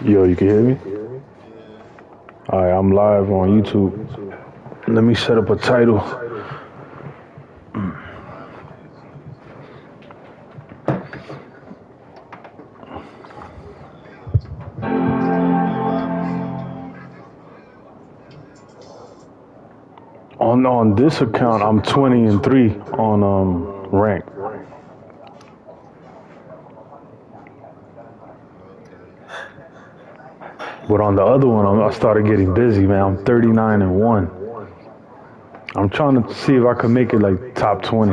Yo, you can hear me? Alright, I'm live on YouTube. Let me set up a title. On this account, I'm 20-3 on rank. But on the other one, I started getting busy, man. I'm 39-1. I'm trying to see if I can make it like top 20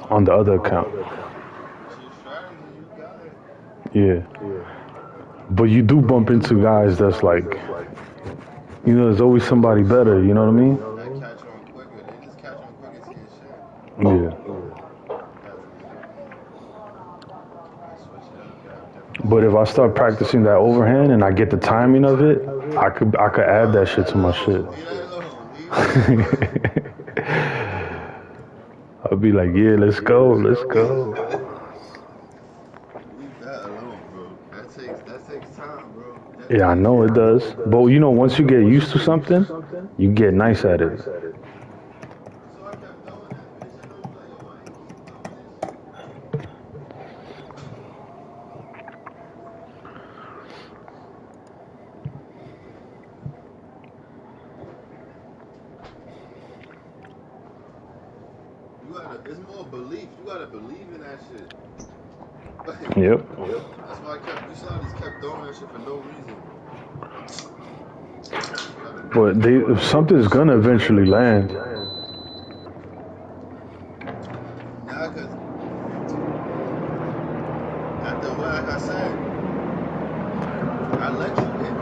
on the other account. Yeah. But you do bump into guys that's like, you know, there's always somebody better, you know what I mean? Yeah. But if I start practicing that overhand and I get the timing of it, I could add that shit to my shit. I'll be like, yeah, let's go. Leave that alone, bro. That takes time, bro. Yeah, I know it does. But you know, once you get used to something, you get nice at it. It's more belief. You gotta believe in that shit. Yep. That's why you saw these kept throwing that shit for no reason. But something's gonna eventually land. Nah, cause after what, like I said, I let you hit me,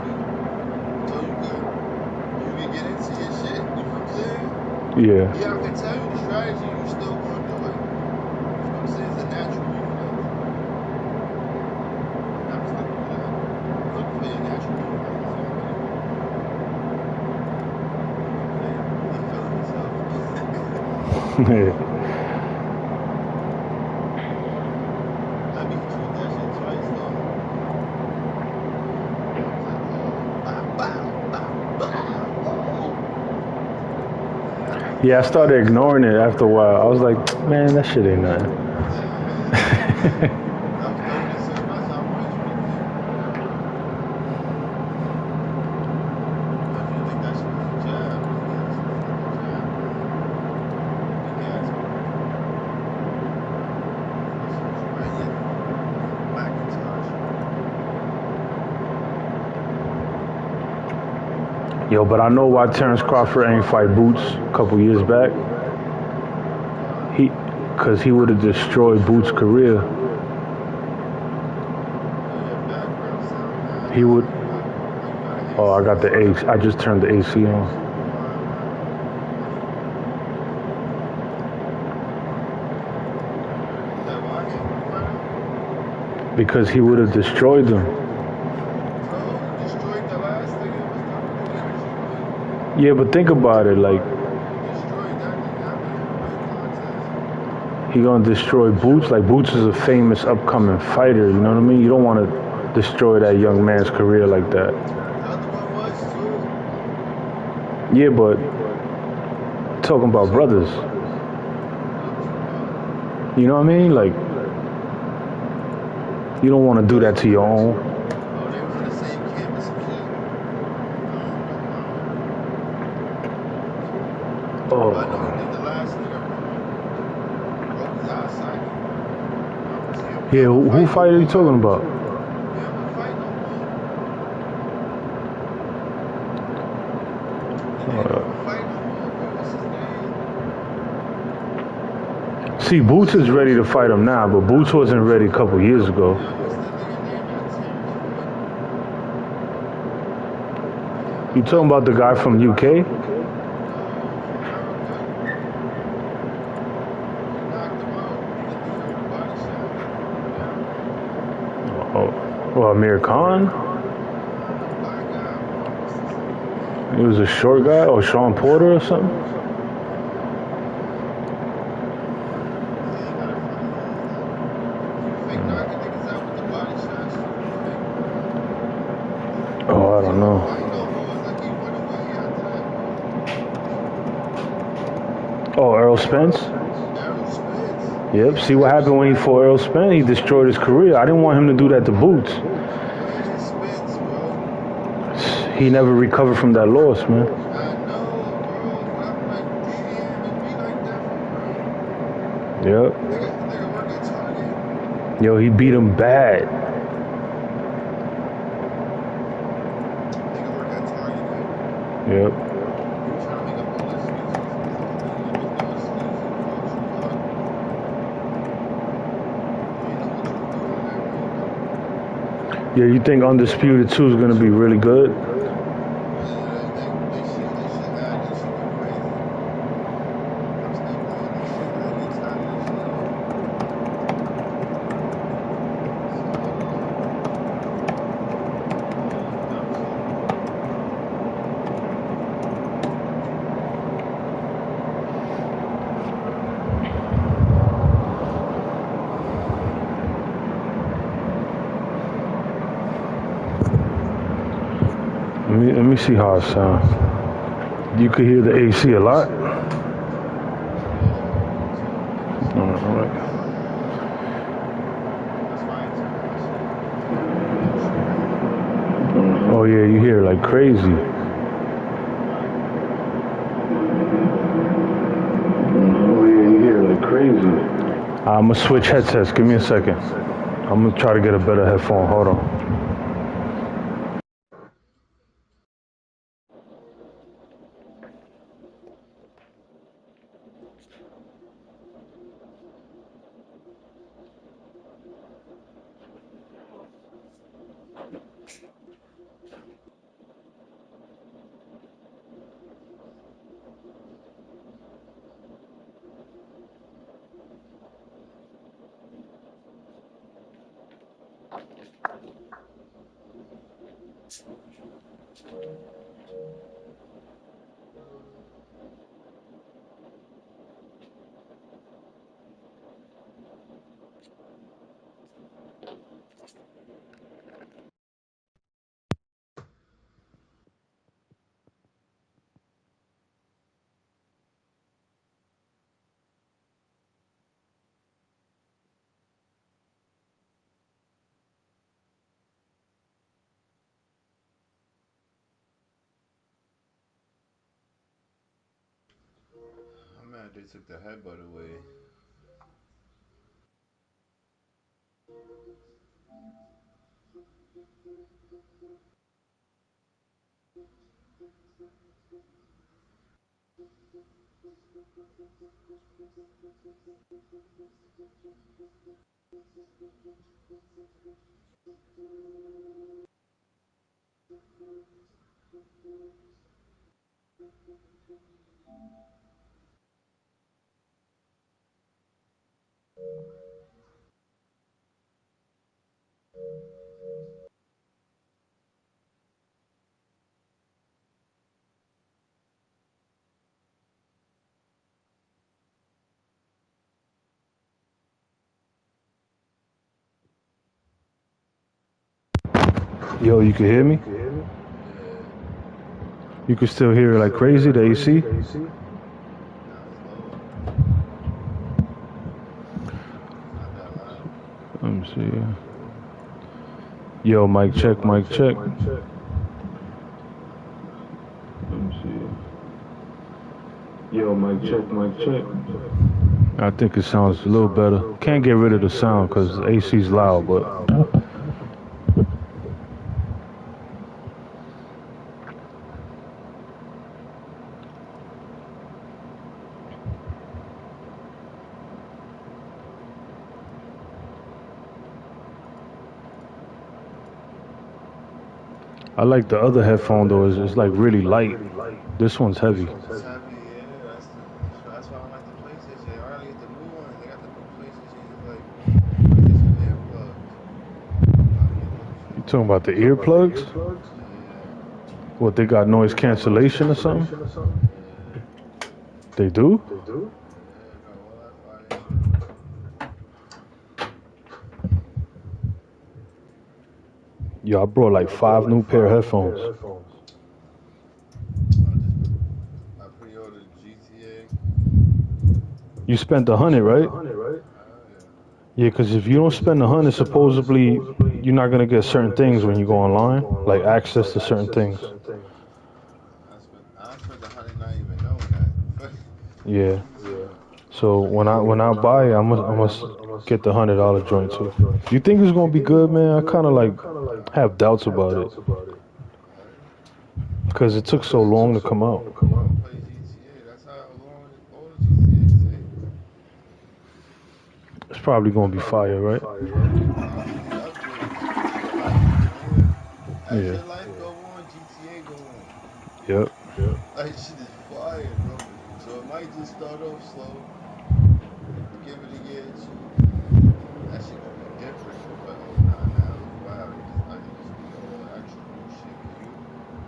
so you can get into your shit. You know what I'm saying? Yeah. Yeah, I can tell you the strategy. You still gonna do it. You know what I'm saying? It's a natural reflex. I'm just looking for your natural reflex. Yeah. Yeah, I started ignoring it after a while. I was like, man, that shit ain't nothing. Yo, but I know why Terence Crawford ain't fight Boots a couple years back. Cause he would have destroyed Boots' career. He would. Oh, I got the AC. I just turned the AC on. Because he would have destroyed them. Yeah, but think about it, like, he gonna destroy Boots. Like, Boots is a famous upcoming fighter, you know what I mean? You don't want to destroy that young man's career like that. Yeah, but talking about brothers, you know what I mean? Like, you don't want to do that to your own. Oh. Yeah, who fight are you talking about? See, Boots is ready to fight him now, but Boots wasn't ready a couple years ago. You talking about the guy from UK? Oh, Amir Khan? He was a short guy, or Sean Porter or something? know. Why he don't lose? Like he went away after that. Oh, Earl Spence? Errol Spence. Yep. See what happened when he fought Earl Spence? He destroyed his career. I didn't want him to do that to Boots. Man, Spence, bro. He never recovered from that loss, man. I know, bro. But I'm like, damn, it be like that for real. Yep. Nigga work at Target. Yo, he beat him bad. Nigga work at Target. Yep. You trying to make up all excuses? You make no excuses. You know what you doing in that ring. Yeah, you think Undisputed 2 is going to be really good? They should add this shit go crazy. I'm still playing this shit. I ain't get tired of this shit yet. So I don't know. All this dumb shit. Let me see how it sounds. You could hear the AC a lot. Yeah, All right. that's why I ain't turning my shit. No shit. Oh yeah, you hear like crazy. Oh yeah, you hear like crazy. I'm gonna switch headsets. Give me a second. I'm gonna try to get a better headphone. Hold on. I'm mad they took the headbutt away. Yo, you can hear me? Yeah. You can still hear it like crazy, the AC? Nah, it's low. It's not that loud. Let me see. Yo, mic check, mic check. Let me see. Yo, mic check, mic check. I think it sounds a little better. Can't get rid of the sound because AC's loud, but I like the other headphone though. It's like really light. This one's heavy. It's heavy, yeah. That's why I don't like the PlayStation. They already get the new one. They got the new PlayStation. It's like get some earplugs. You talking about the earplugs? Yeah. What, they got noise cancellation or something? Yeah. They do? Yeah, got all that fire shit. Yo, I brought like 5 new pair of headphones. You spent 100, right? Yeah, because if you don't spend 100, supposedly you're not gonna get certain things when you go online, like access to certain things. I spent 100 not even knowing that. Yeah. So when I buy it, I must get the $100 joint too. Do you think it's gonna be good, man? I kind of like have doubts about it because it took so long to come out. Play GTA. That's how long all the GTA take. It's probably gonna be fire, right? These updates for life, nigga. As Yeah. your life go on, GTA go on. Yep. Like shit is fire, bro. So it might just start off slow. Give it a year or two. That shit gonna be different. You be like, oh nah, now look what happened. I can just do all the extra bullshit.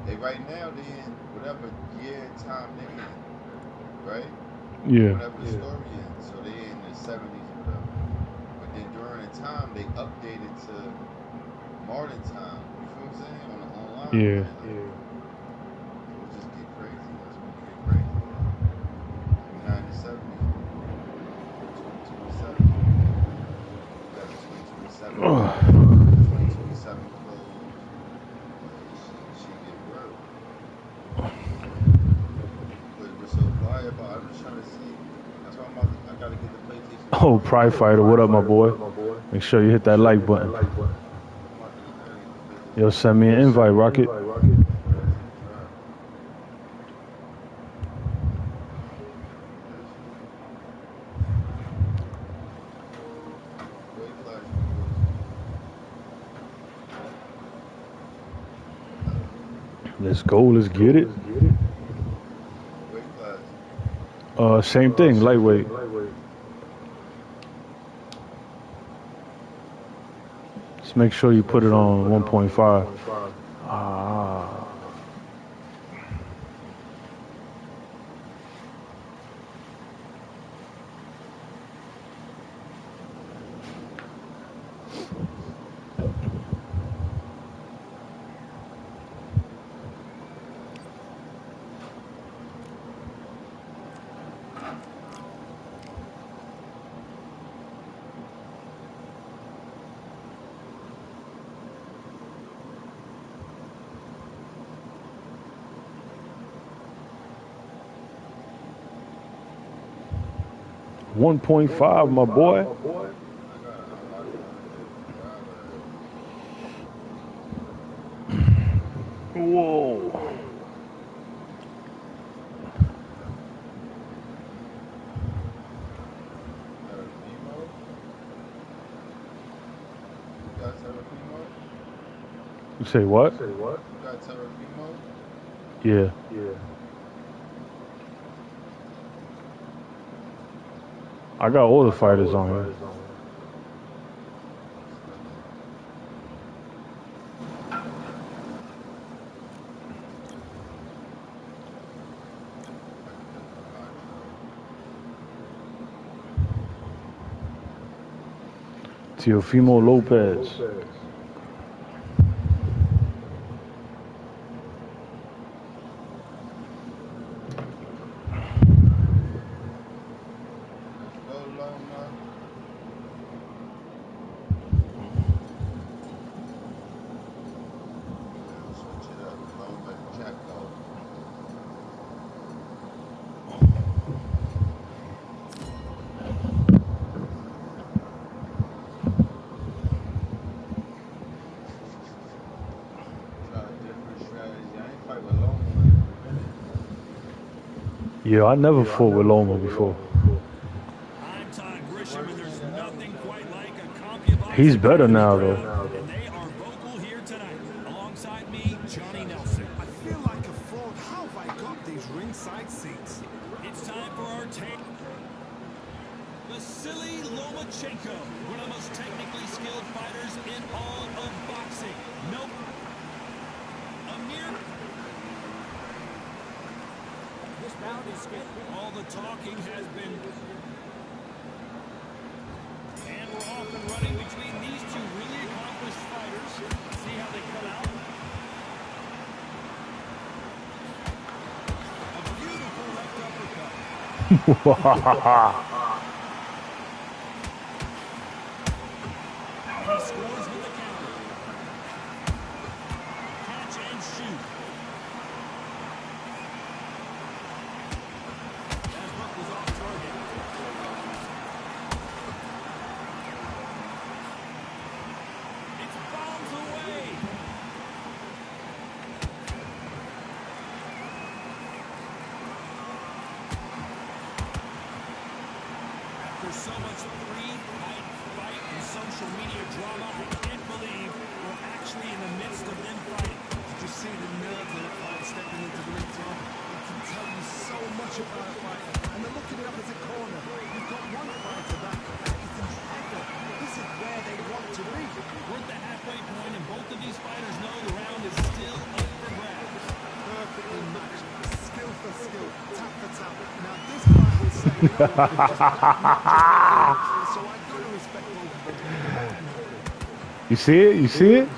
Cause right now they in whatever year time they in, right? Yeah. Whatever the story ends. So they in the 70s or whatever. But then during the time they updated to modern time. You feel what I'm saying? On the online Yeah. plan. Like, so it just get crazy. That's when it get crazy. We're not in the 70s no more. We're 2027. We got a 2027 car, 2027 clothes. Like shit get real. But what's so fire about? I'm just trying to see. That's why I gotta get the PlayStation Oh, 5. Pride Fighter, what up, my boy? Make sure you hit that like button. I gotta get the Yo, PlayStation 5. send me an invite, Rocket. That's a drop. That shit. Weight class you was. Let's go. Let's get it. Weight class. Same thing, lightweight. Just make sure you put it on 1.5. Ah. $1.5, my boy. I gotta unlock the $150. Whoa. Terafimo? You got Terafimo? You say what? You got Terafimo? Yeah. I got all the fighters on here. Like different Macho. Teofimo Lopez. Let's go, Loma. We'll switch it up. Loma Checo. Try a different strategy. I ain't fight with Loma in a minute. Yeah, I never fought with Loma before. I'm Todd He's the Grisham, and worst there's trainer ever, nothing Shaq. quite like a CompuBox He's better Academy now, crowd, though. and they are vocal here tonight. Alongside me, Johnny Nelson. I feel like a fraud. How have I got these ringside seats? It's time for our take. Vasily Lomachenko, one of the most technically skilled fighters in all of boxing. Nope. This bout is scheduled. All the talking has been. And we're off and running between these two really accomplished fighters. See how they come out. A beautiful left uppercut. After so much fight and social media drama, I can't believe we're actually in the midst of them fighting. Did you see the nerve of the fight stepping into the ring, Tom? It can tell you so much about a fight. And they're looking up as a corner. You've got one fighter that is impeccable. This is where they want to be. We're at the halfway point, and both of these fighters know the round is still up for grabs. Perfectly matched. Skill for skill. Tap for tap. Now this fight will say, you know what, so I've got to respect both of them. You see it? You see it?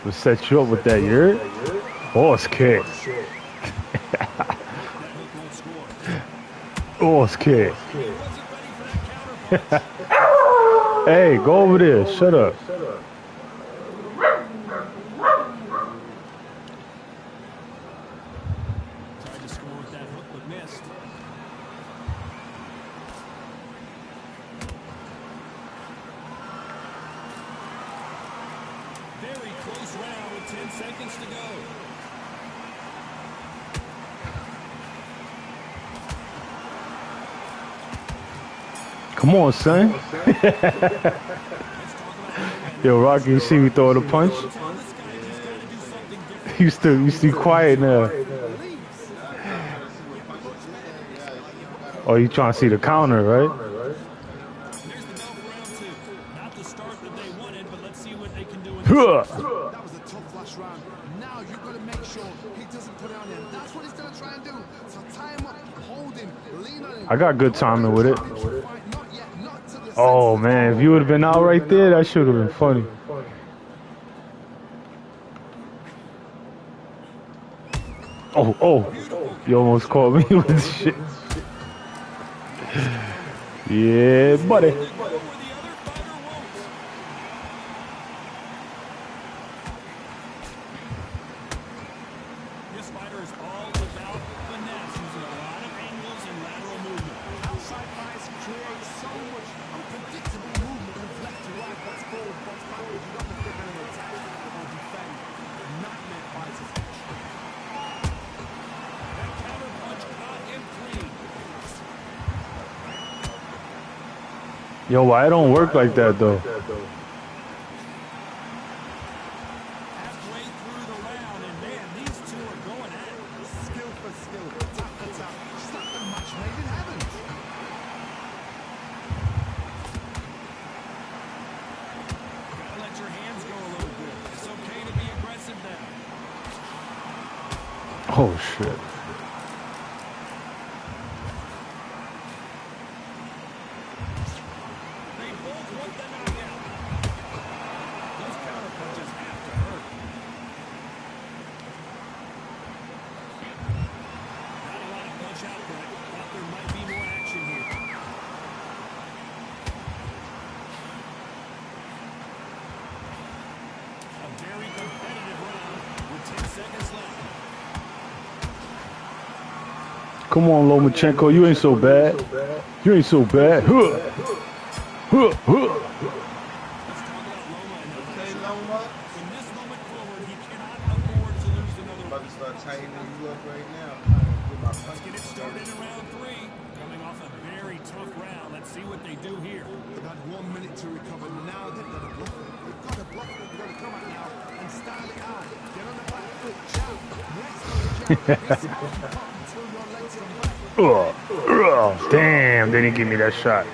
We'll set you up with that, you heard? Horse kick. Horse kick. Hey, go over there. Shut up. Tried to score with that hook, but missed. Very close round with 10 seconds to go. Come on, son. Yo, Rocky, you see me throw the punch? You still quiet now. Oh, you trying to see the counter, right? There's the bell for round 2. Not the start that they wanted, but let's see what they can do in this. That was a tough last round. Now you've got to make sure he doesn't put it on him. That's what he's going to try and do. So tie him up, hold him, lean on him. I got good timing with it. Oh, man, if you would have been out right there, that should have been funny. Oh, you almost caught me with shit. Yeah, buddy. This fighter is all about finesse, using a lot of angles and lateral movement. Outside fights create so much unpredictable movement from left to right, what's forward, what's backward. You got to pick on an attack or defend. Nightmare fighters. That counter punch caught him clean. Yo, why it don't work like that, though? Halfway through the round, and man, these two are going at it. Skill for skill, tap for tap. Slap the match made in heaven. Gotta let your hands go a little bit. It's okay to be aggressive now. Oh, shit. They both want the knockout. Those counter punches have to hurt. Not a lot of punch output. Thought there might be more action here. A very competitive round with 10 seconds left. Come on, Lomachenko, you ain't so bad. You ain't so bad. Huh. Huh. Huh. Let's talk about Loma and the Okay, pressure. Loma. From this moment forward, he cannot afford to lose another About round. to start tightening you up right now. Get my Let's punch get it started in round 3. Coming off a very tough round. Let's see what they do here. They've had 1 minute to recover. Now they've got to bluff it. They've got to bluff it. They've got to come out now and style it out. Get on the back foot, jab. Rest on the jab. Hit smart and pop until your legs come back. Damn, they didn't give me that shot.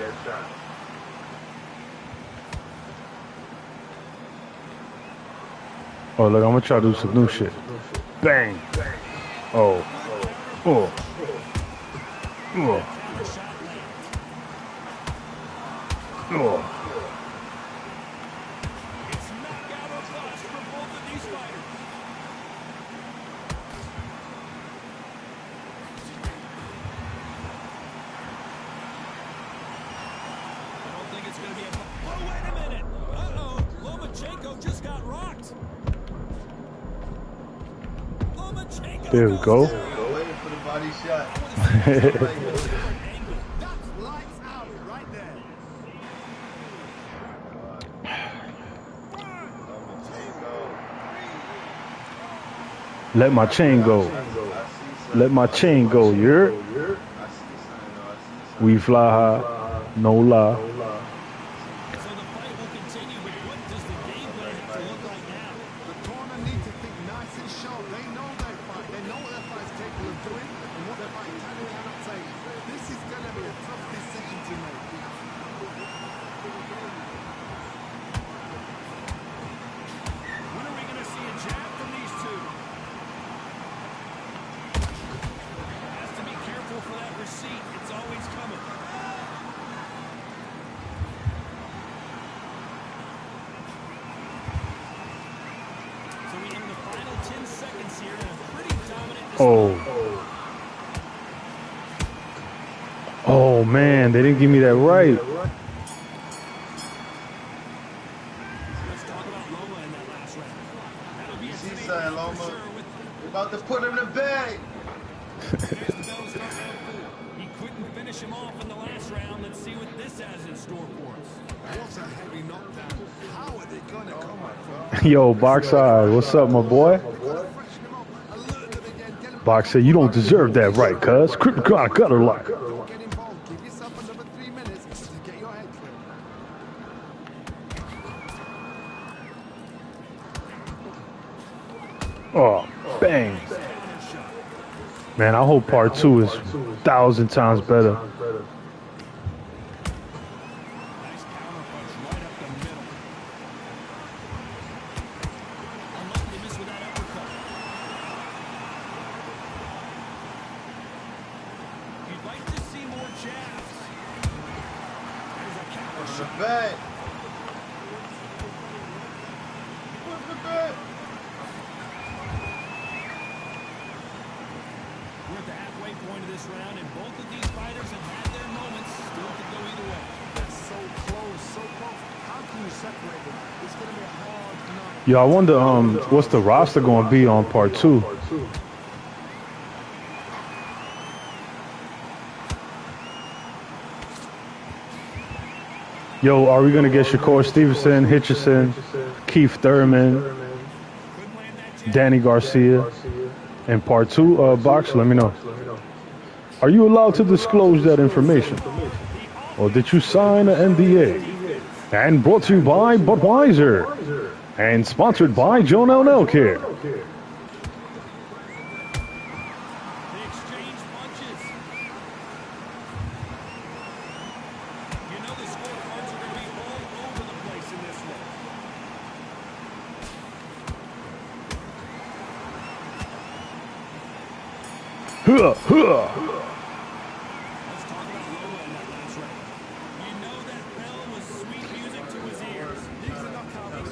Oh, look, I'm gonna try to do some new shit. Bang. Oh. Oh. Oh. Oh. It's knockout or bust for both of these fighters. I don't think it's going to be a... Oh, wait a minute. Uh-oh. Lomachenko just got rocked. Lomachenko There we go. goes down. waiting for the body shot. That's Lights out right there. Let my chain go. Let my chain go, you heard? I see something though. I see We fly high, no lie. So the fight will continue, but what does the game plan have to look like now? The corner need to think nice and sharp. They know their fight. They know what their fight's capable of doing and what their fight can and cannot take. This is going to be a tough decision to make. When are we going to see a jab from these two? Has to be careful for that receipt. It's always coming. So we end the final 10 seconds here in a pretty dominant display. Oh man, they didn't give me that right. Let's talk about Loma in that last round. That'll be a See, tough son, for Loma. sure with We're about to put him to bed. there's the bell start round 4. He couldn't finish him off in the last round. Let's see what this has in store for us. What a heavy knockdown. How are they going to come back from? Yo, Boxside, what's up, my boy? Freshen him up, alert them again, get him Box said you don't deserve that right, cuz. Krypton gutter like. Don't get involved. Give yourself another 3 minutes to get your head clear. Oh, bang. Man, I hope part 2 is 1,000 times better. Nice counter punch right up the middle. Unlucky to miss with that uppercut. You'd like to see more jabs. There's a counter Put him shot. to bed. Put him to bed. We're at the halfway point of this round, and both of these fighters have had their moments. Still could go either way. They're so close, so close. How can you separate them? It's going to be a hard night. Yo, I wonder what's the roster gonna be on part 2? Yo, are we gonna get Shakur Stevenson, Hitchison, Keith Thurman, Couldn't land that jab. Danny Garcia in part 2? Box, let me know. Are you allowed to disclose that information? Or did you sign an NDA? And brought to you by Budweiser. And sponsored by Joan L. Care. They exchange punches. You know the scorecards are going to be all over the place in this one. Huh, huh. Let's talk about Loma in that last round. You know that bell was sweet music to his ears. These are knockouts.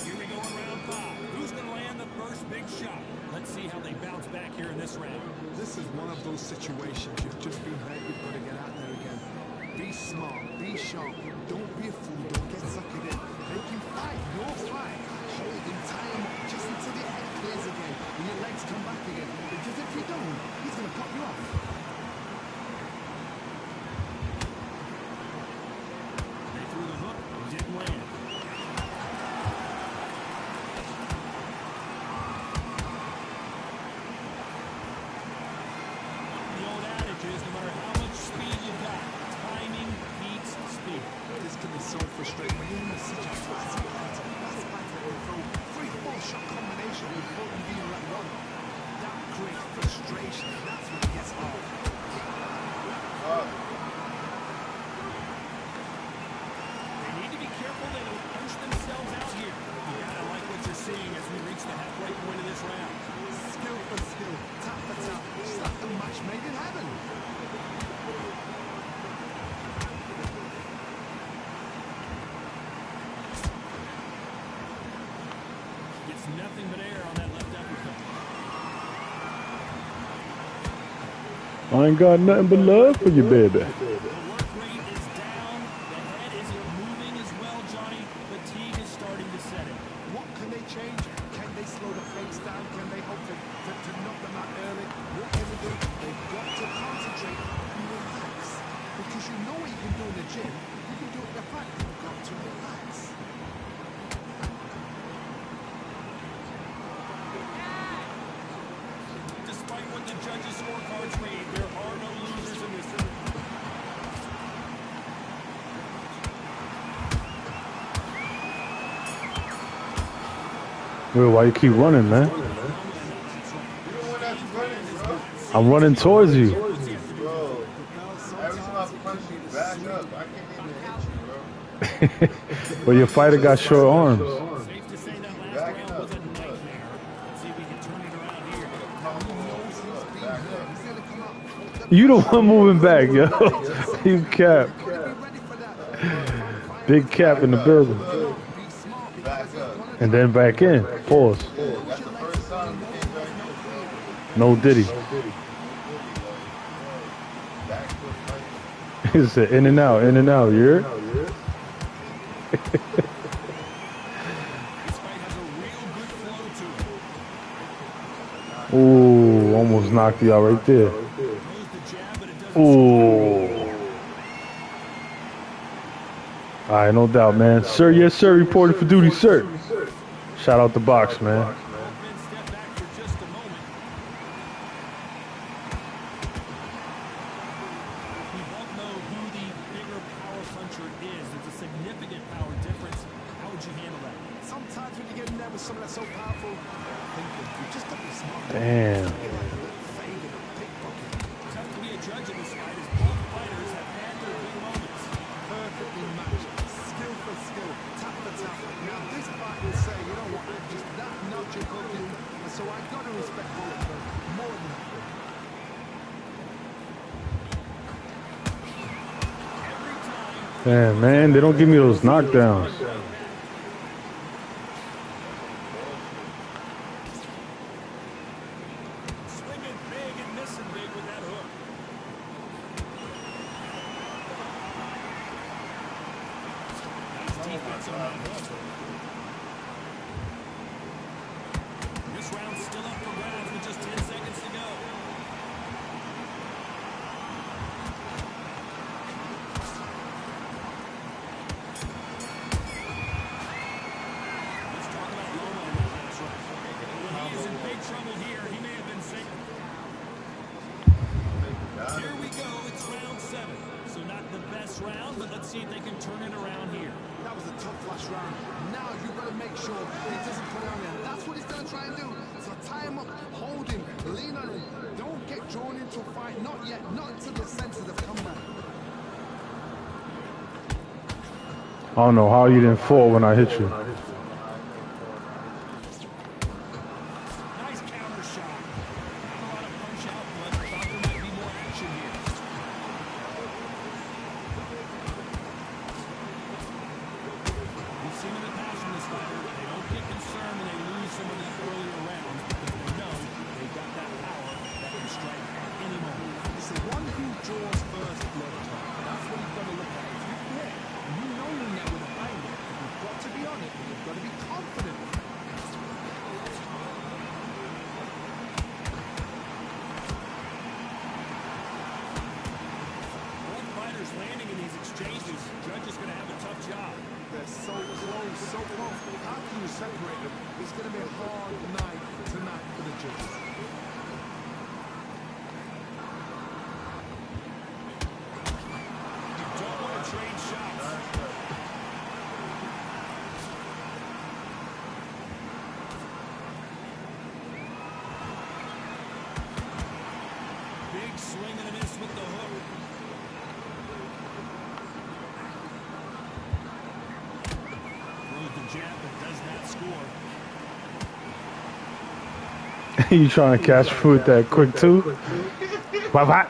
Here we go in round 5. Who's going to land the first big shot? Let's see how they bounce back here in this round. This is one of those situations you've just been hurt, you've got to get out there again. Be smart, be sharp, don't be a fool, don't get suckered in. Make him fight, your fight. Hold him, tie him up just until the head clears again and your legs come back again. Because if you don't, he's going to cut you off. They threw the hook, didn't land. The old adage is no matter how much speed you got, timing beats speed. This can be so frustrating when you're in such a fast fighter will throw 3-4 shot combination before you even let one. That creates frustration, and that's when it gets hard. They need to be careful they don't punch themselves out here. You gotta like what you're seeing as we reach the halfway point of this round. Skill for skill, tap for tap, just like a match made in heaven. Gets nothing but air on that left uppercut. I ain't got nothing but love for you, baby. The work rate is down. The head isn't moving as well, Johnny. Fatigue is starting to set in. What can they change? Can they slow the pace down? Can they hope to knock them out early? What can they do? They've got to concentrate and relax. Because you know what you can do in the gym. You can do it in the fight. You've got to relax. Despite what the judges' scorecards read, there are Well, why you keep running, man? You're the one that's running, bro. I'm running towards you. Bro, every time I punch you back up, I can't even hit you, bro. But your fighter got short arms. Safe to say that You last backing round up. was a nightmare. Let's see if we can turn it around here. Look, back up. You the one moving back, yo. You cap. Big cap in the building. Look, back up. And then back in. Pause. That's the first time we came back here, bro. No Diddy. Back foot fight. He said in and out, you hear? This fight has a real good flow to it. Ooh, almost knocked you out right there. Throws the jab, but it doesn't. Ooh. All right, no doubt, man. Sir, yes, sir. Reported for duty, sir. Shout out the box, man. Both men step back for just a moment. We both know who the bigger power puncher is. It's a significant power difference. How would you handle that? Sometimes when you get in there with someone that's so powerful, you just got to be smart. Damn. Tough to be a judge in this fight as both fighters have had their big moments. Perfectly matched, skill for skill, tap for tap. Now this fight will say, you know what, I'm just that nudge and cooking, and so I got to respect both of them more than that. Damn, man, they don't give me those knockdowns. Swinging big and missing big with that hook. Nice defense on that hook. This round's still up for grabs with just 10 seconds to go. Let's talk about Loma in that last round. Well, he is in big trouble here. He may have been sick. Here we go. It's round 7. So not the best round, but let's see if they can turn it around here. That was a tough last round. Now you've got to make sure he doesn't put it on there. That's what he's going to try and do. So tie him up, hold him, lean on him. Don't get drawn into a fight. Not yet. Not until your senses have come back. I don't know how you didn't fall when I hit you. Nice counter shot. Not a lot of punch out, but thought there might be more action here. We've seen in the past from this fighter, they don't get concerned when they lose some of these earlier rounds because they know they've got that power that can strike at any moment. It's the one who draws first blood, Tom. That's what you've got to look at. If you quit, and you know you're in there with a bang, you've got to be on it. You've got to be confident. Both fighters landing in these exchanges. Judge is going to have a tough job. They're so close, so close. How can you separate them? It's going to be a hard night tonight for the judges. You don't want to trade shots. Big swing and a miss with the hook. Throws the jab but does not score. You trying to catch food that quick too? Bye bye.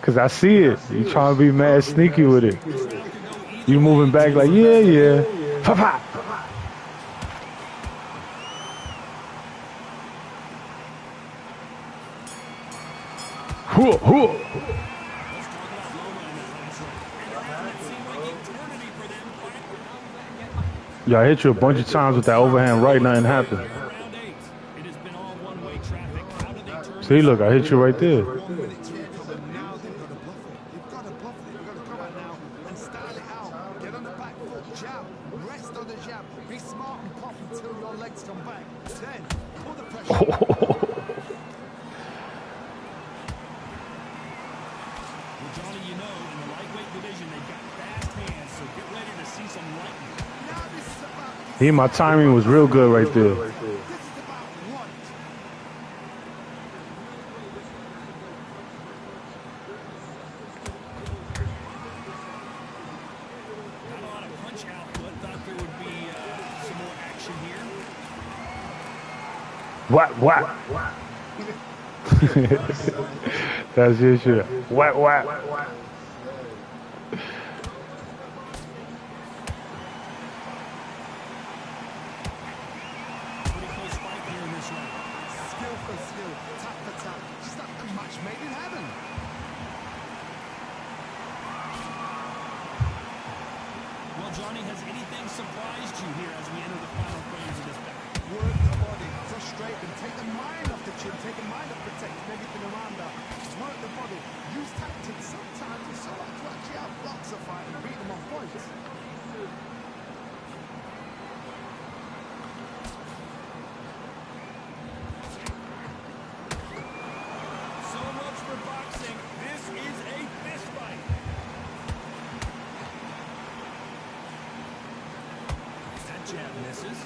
Cause I see it. You trying to be mad sneaky with it. You moving back like yeah. Pop. Hoo. Let's talk about Loma in that last round. And it seemed like eternity for them fighting. Yeah, I hit you a bunch of times with that overhand right, nothing happened. Round 8. It has been all one-way traffic. How do they turn? See, look, I hit you right there. 1 minute to recover. Now they've got to bluff it. They've got to bluff it. They've got to come out now and style it out. Get on the back foot, jab, rest on the jab. Be smart and pop until your legs come back. Then pull the pressure. Well, Johnny, you know, in the lightweight division, they've got fast hands, so get ready to see some lightning. Now this is about My timing was real good right there. This is about want. Not a lot of punch output. Thought there would be some more action here. What? That's your shit. What? Pretty close fight here in this round. Skill for skill, tap for tap. Just like a match made in heaven. Well, Johnny, has anything surprised you here as we enter the final frames of this battle? Work the body, frustrate them, take the mind off the chin, take the mind off the text, and everything around that. Work the body, use tactics. Sometimes it's so hard to actually outbox a fight and beat them on points. So much for boxing. This is a fist fight. That jab misses.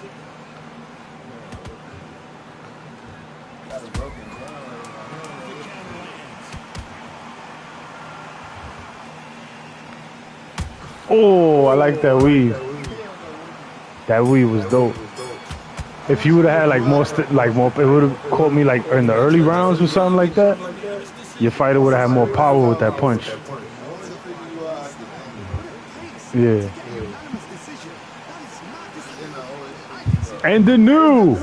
Got a broken down. The counter lands. Oh, I like that weave. That weave was dope. If you would have had like more, it would have caught me like in the early rounds or something like that. Your fighter would have had more power with that punch. I want to figure you out at the Yeah. Unanimous decision. That is not this. end. And the new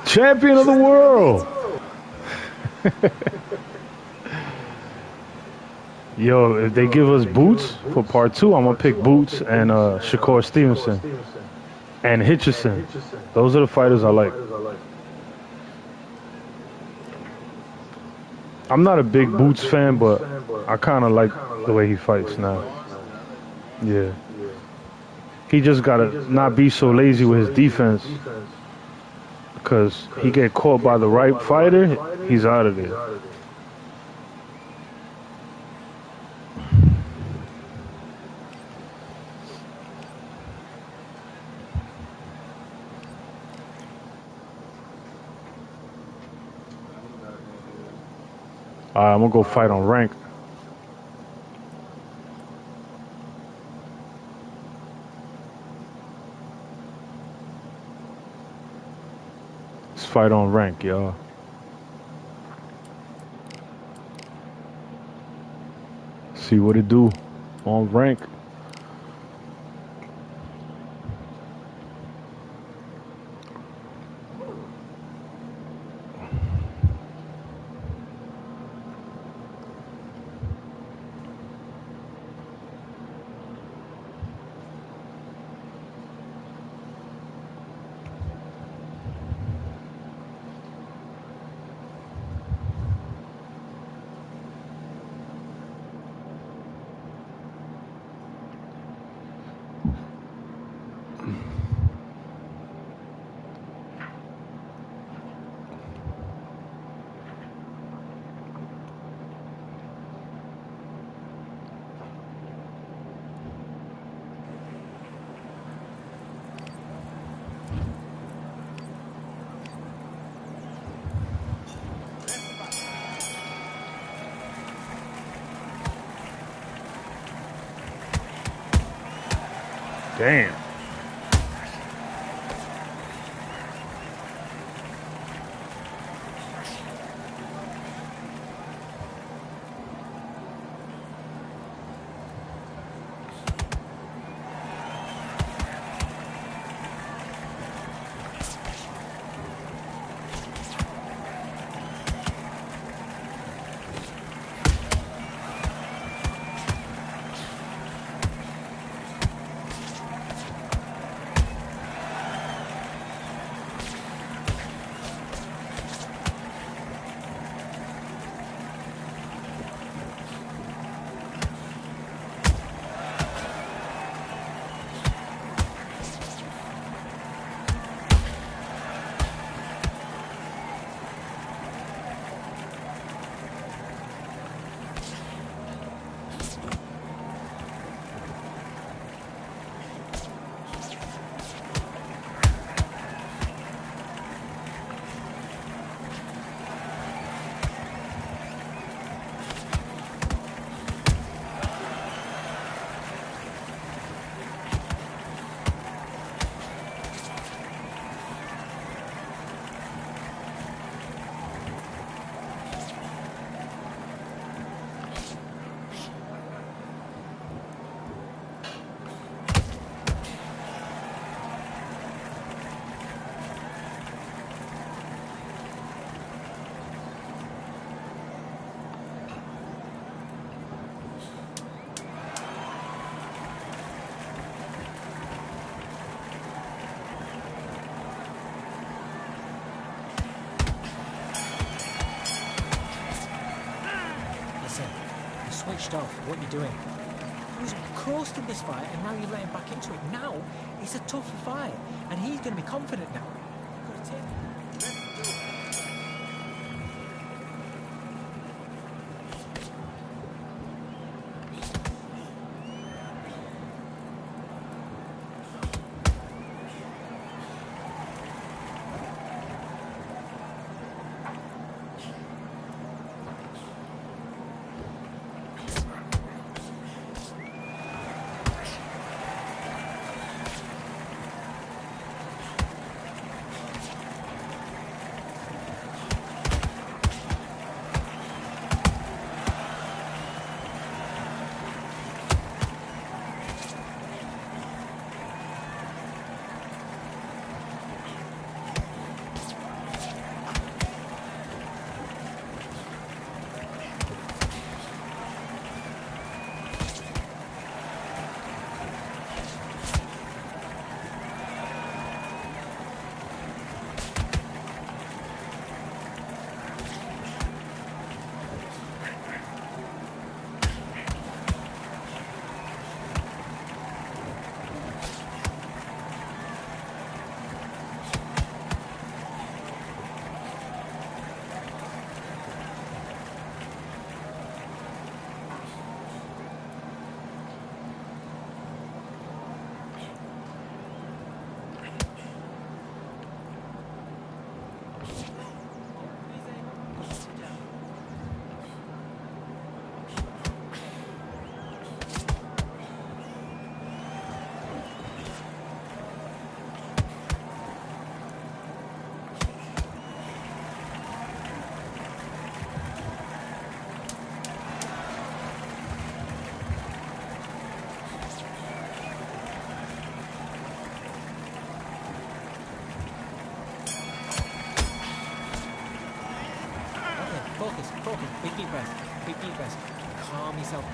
champion of the world. Yo, if they give us Boots for part 2, I'm gonna pick Boots and Shakur Stevenson and Hitchison. Those are the fighters I like. I'm not a big Boots fan, but I kind of like the way he fights now. Yeah. He just gotta not be so lazy with his defense, because he get caught by the right fighter, he's out of there. I'm gonna go fight on rank. Let's fight on rank, y'all. See what it do on rank. Damn. switched off. What you doing? He was coasting this fight, and now you're letting back into it. Now it's a tougher fight, and he's going to be confident now. Got to take. Focus. Big deep breath. Calm yourself.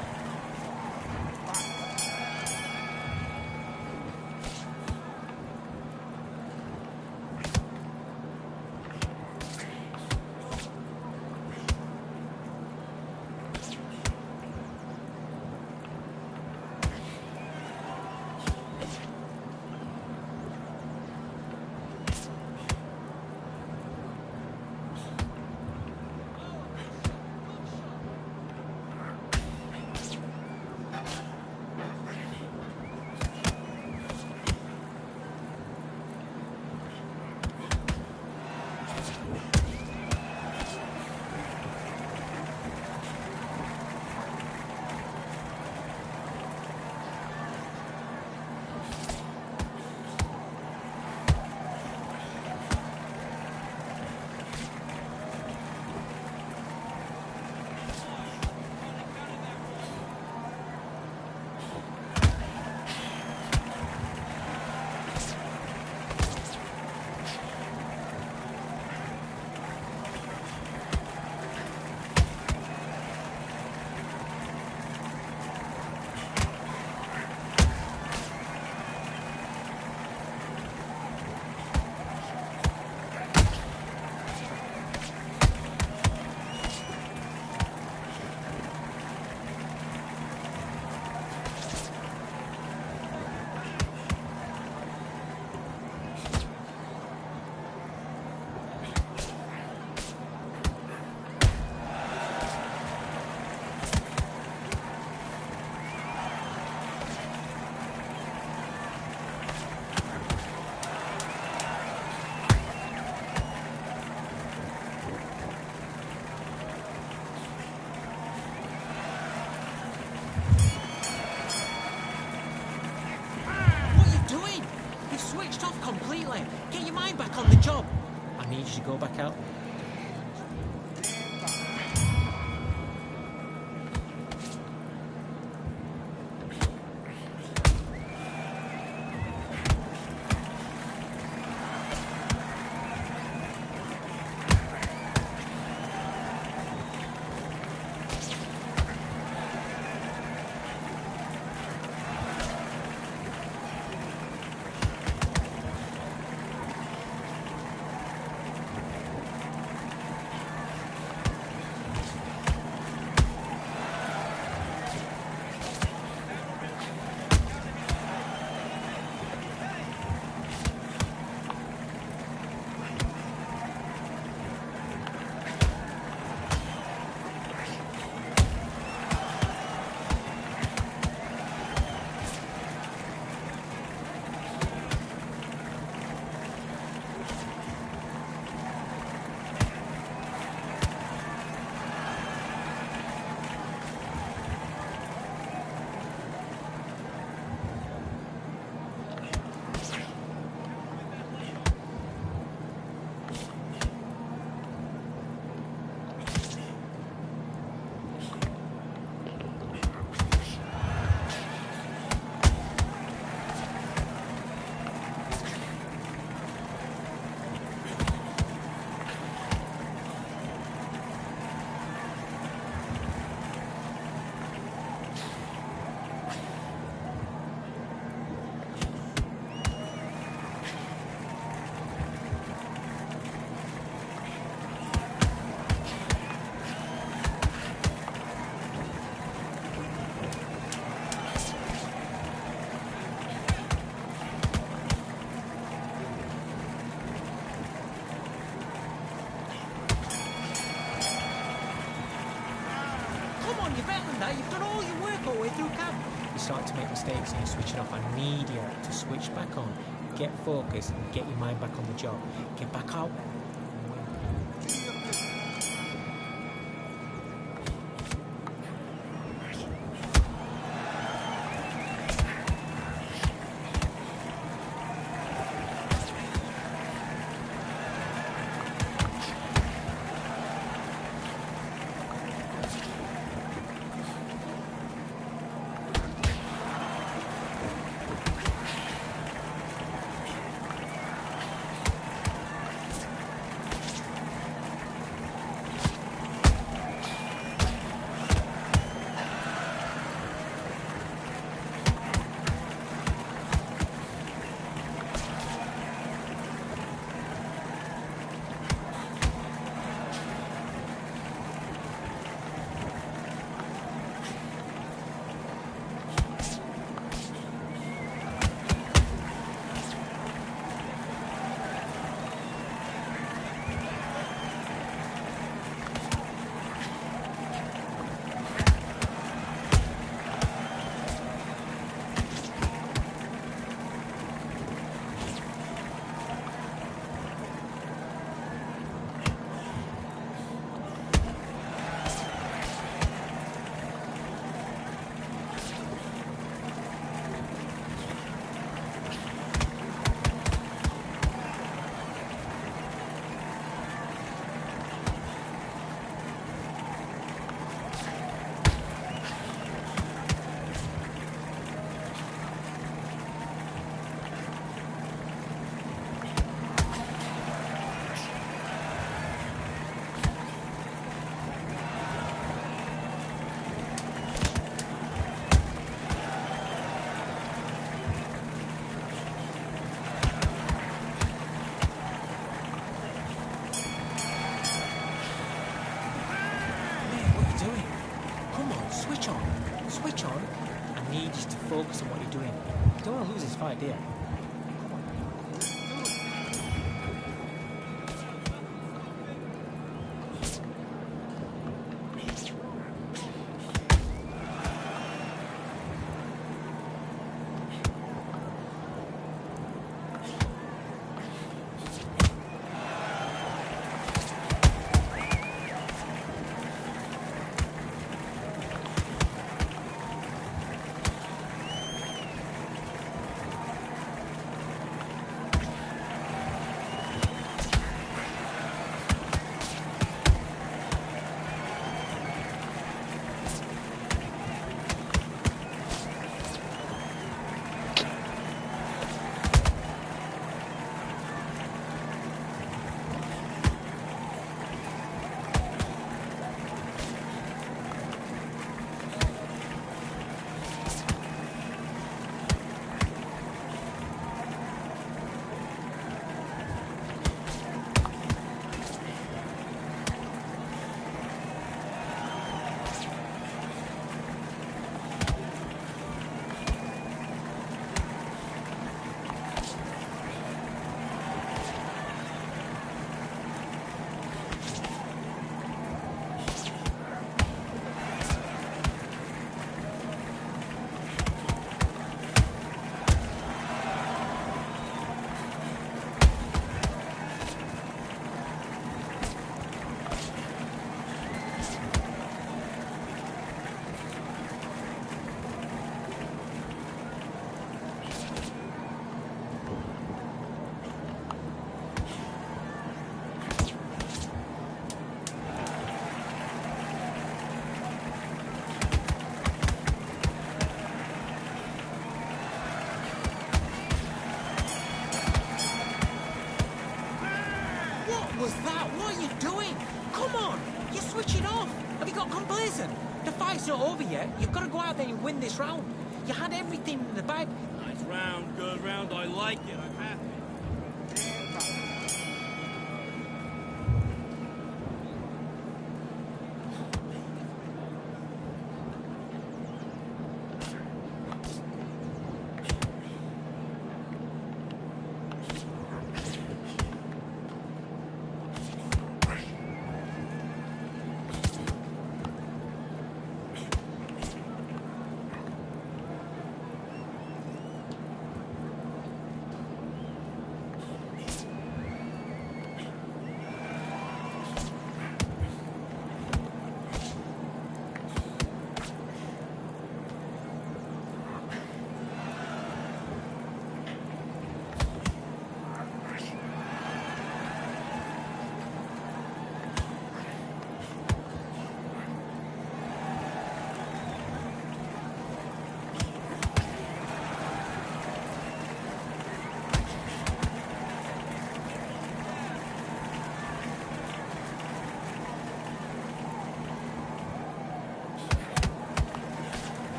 Completely. Get your mind back on the job. I need you to go back out. on, you're better than that. You've done all your work all the way through camp. You start to make mistakes and you switch it off. I need you to switch back on. Get focused and get your mind back on the job. Get back out there. Switch on. I need you to focus on what you're doing. You don't want to lose this fight, do you? Was that? What are you doing? Come on! You're switching off! Have you got complacent? The fight's not over yet. You've got to go out there and win this round. You had everything in the bag. Nice round, good round. I like it. I'm happy.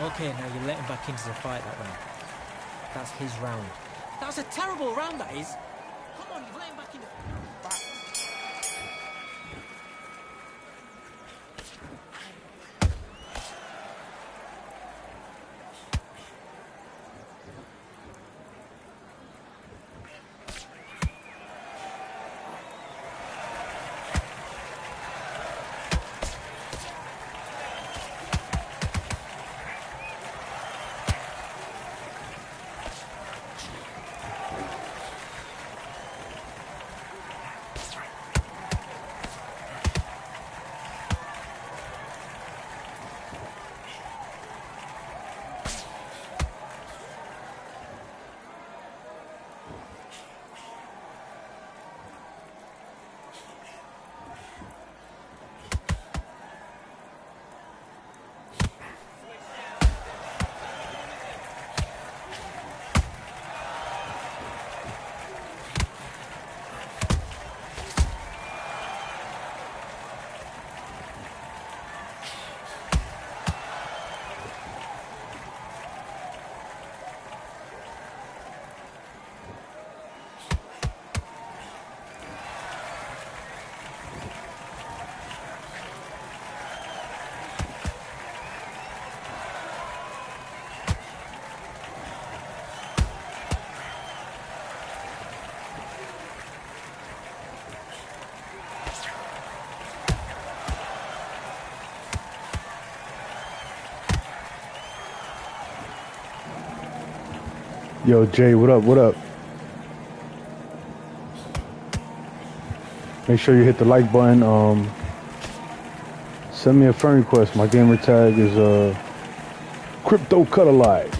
Okay, now you let him back into the fight that round. That's his round. That was a terrible round, that is. Come on, you've let him back in the... Yo, Jay, what up? What up? Make sure you hit the like button. Send me a friend request. My gamer tag is Crypto Cut Alive.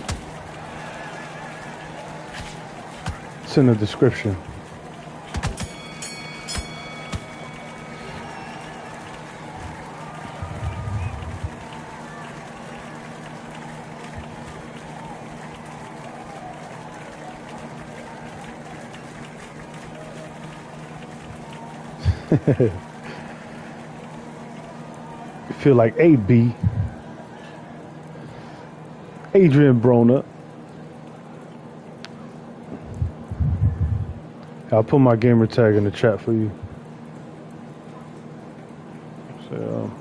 It's in the description. Feel like AB. Adrian Broner. I'll put my gamer tag in the chat for you. So,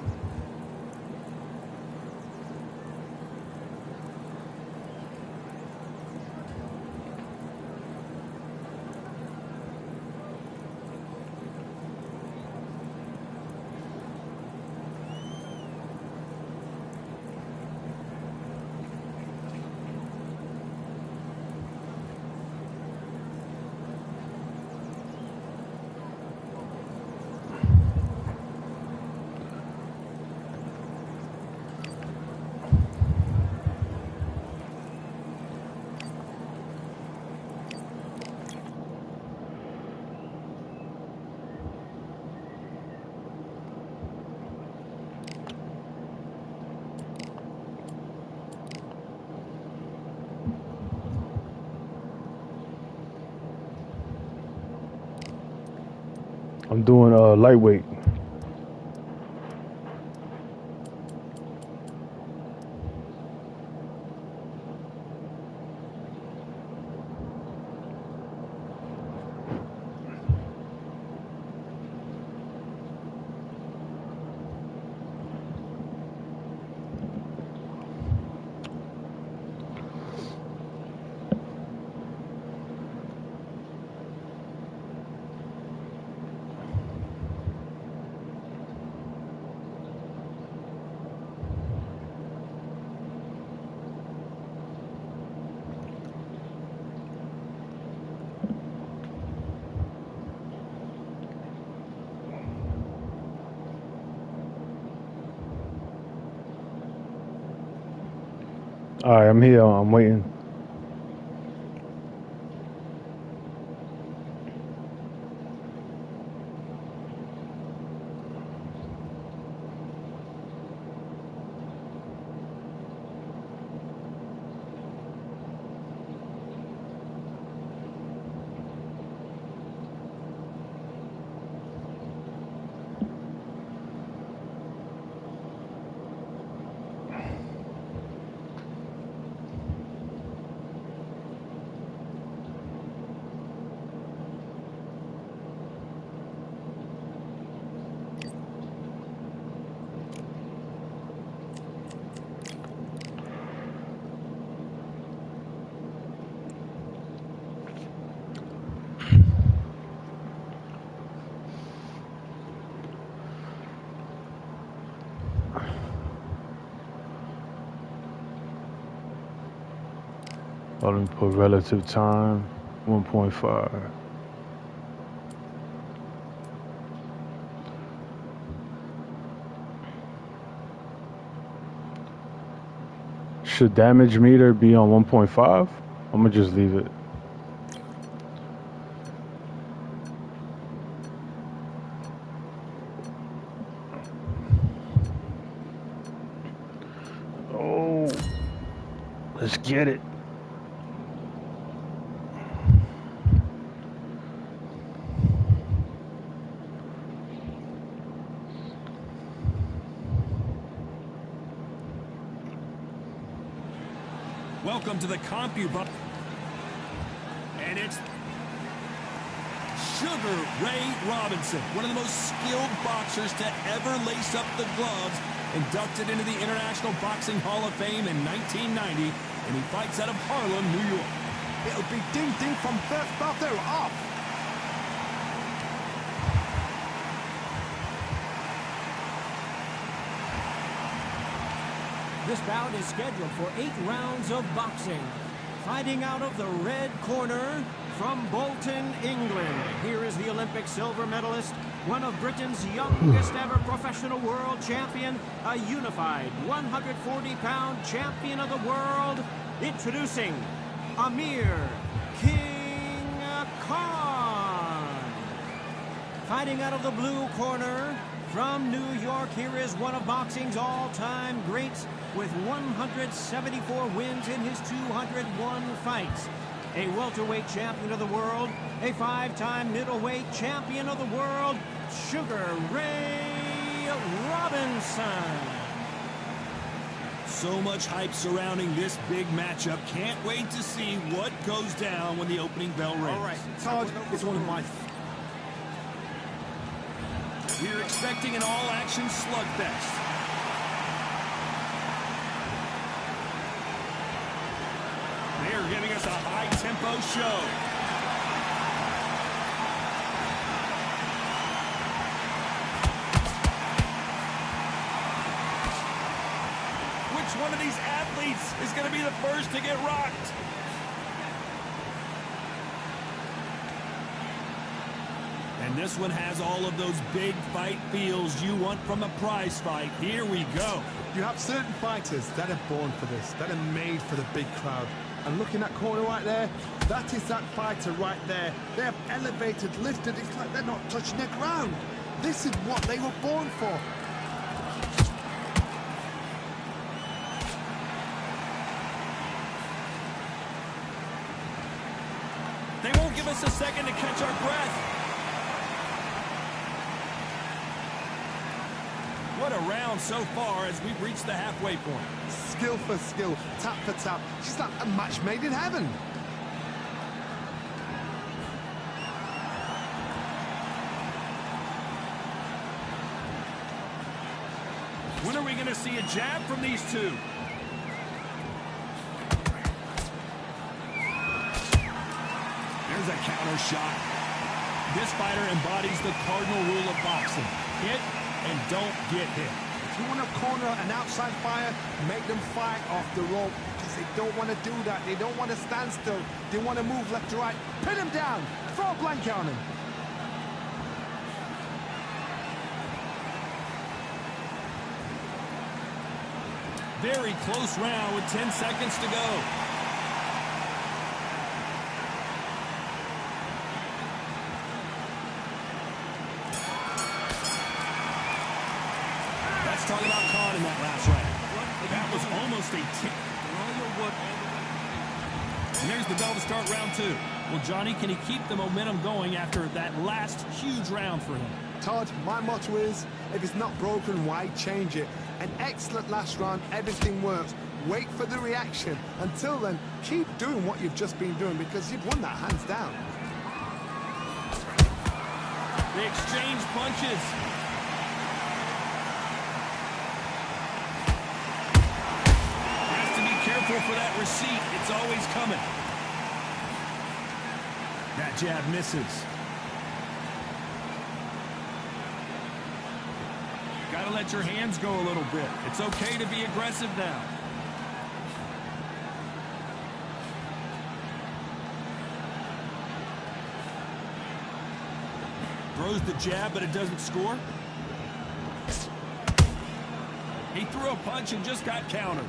I'm doing lightweight. All right, I'm here. I'm waiting. Let me put relative time 1.5. Should damage meter be on 1.5? I'm gonna just leave it. Oh, let's get it. Welcome to the CompuBox. And it's Sugar Ray Robinson, one of the most skilled boxers to ever lace up the gloves, inducted into the International Boxing Hall of Fame in 1990, and he fights out of Harlem, New York. It'll be ding-ding from first battle off. This bout is scheduled for 8 rounds of boxing. Fighting out of the red corner from Bolton, England. Here is the Olympic silver medalist, one of Britain's youngest ever professional world champion, a unified 140-pound champion of the world. Introducing Amir King Khan. Fighting out of the blue corner from New York, here is one of boxing's all-time greats with 174 wins in his 201 fights. A welterweight champion of the world, a 5-time middleweight champion of the world, Sugar Ray Robinson. So much hype surrounding this big matchup. Can't wait to see what goes down when the opening bell rings. All right, Todd is one of my... We're expecting an all-action slugfest. They're giving us a high-tempo show. Which one of these athletes is going to be the first to get rocked? And this one has all of those big fight feels you want from a prize fight. Here we go. You have certain fighters that are born for this, that are made for the big crowd. And looking at corner right there, that is that fighter right there. They have elevated, lifted, it's like they're not touching the ground. This is what they were born for. They won't give us a second to catch our breath. What a round so far as we've reached the halfway point. Skill for skill, tap for tap. Just like a match made in heaven. When are we going to see a jab from these two? There's a counter shot. This fighter embodies the cardinal rule of boxing. Hit and don't get hit. If you want to corner an outside fire, make them fight off the rope, because they don't want to do that. They don't want to stand still. They want to move left to right. Pin him down. Throw a blanket on him. Very close round with 10 seconds to go. Let's talk about Khan in that last round. That was almost a tip. And there's the bell to start round 2. Well, Johnny, can he keep the momentum going after that last huge round for him? Todd, my motto is, if it's not broken, why change it? An excellent last round, everything works. Wait for the reaction. Until then, keep doing what you've just been doing, because you've won that hands down. They exchange punches. Has to be careful for that receipt. It's always coming. That jab misses. Got to let your hands go a little bit. It's okay to be aggressive now. Throws the jab, but it doesn't score. He threw a punch and just got countered.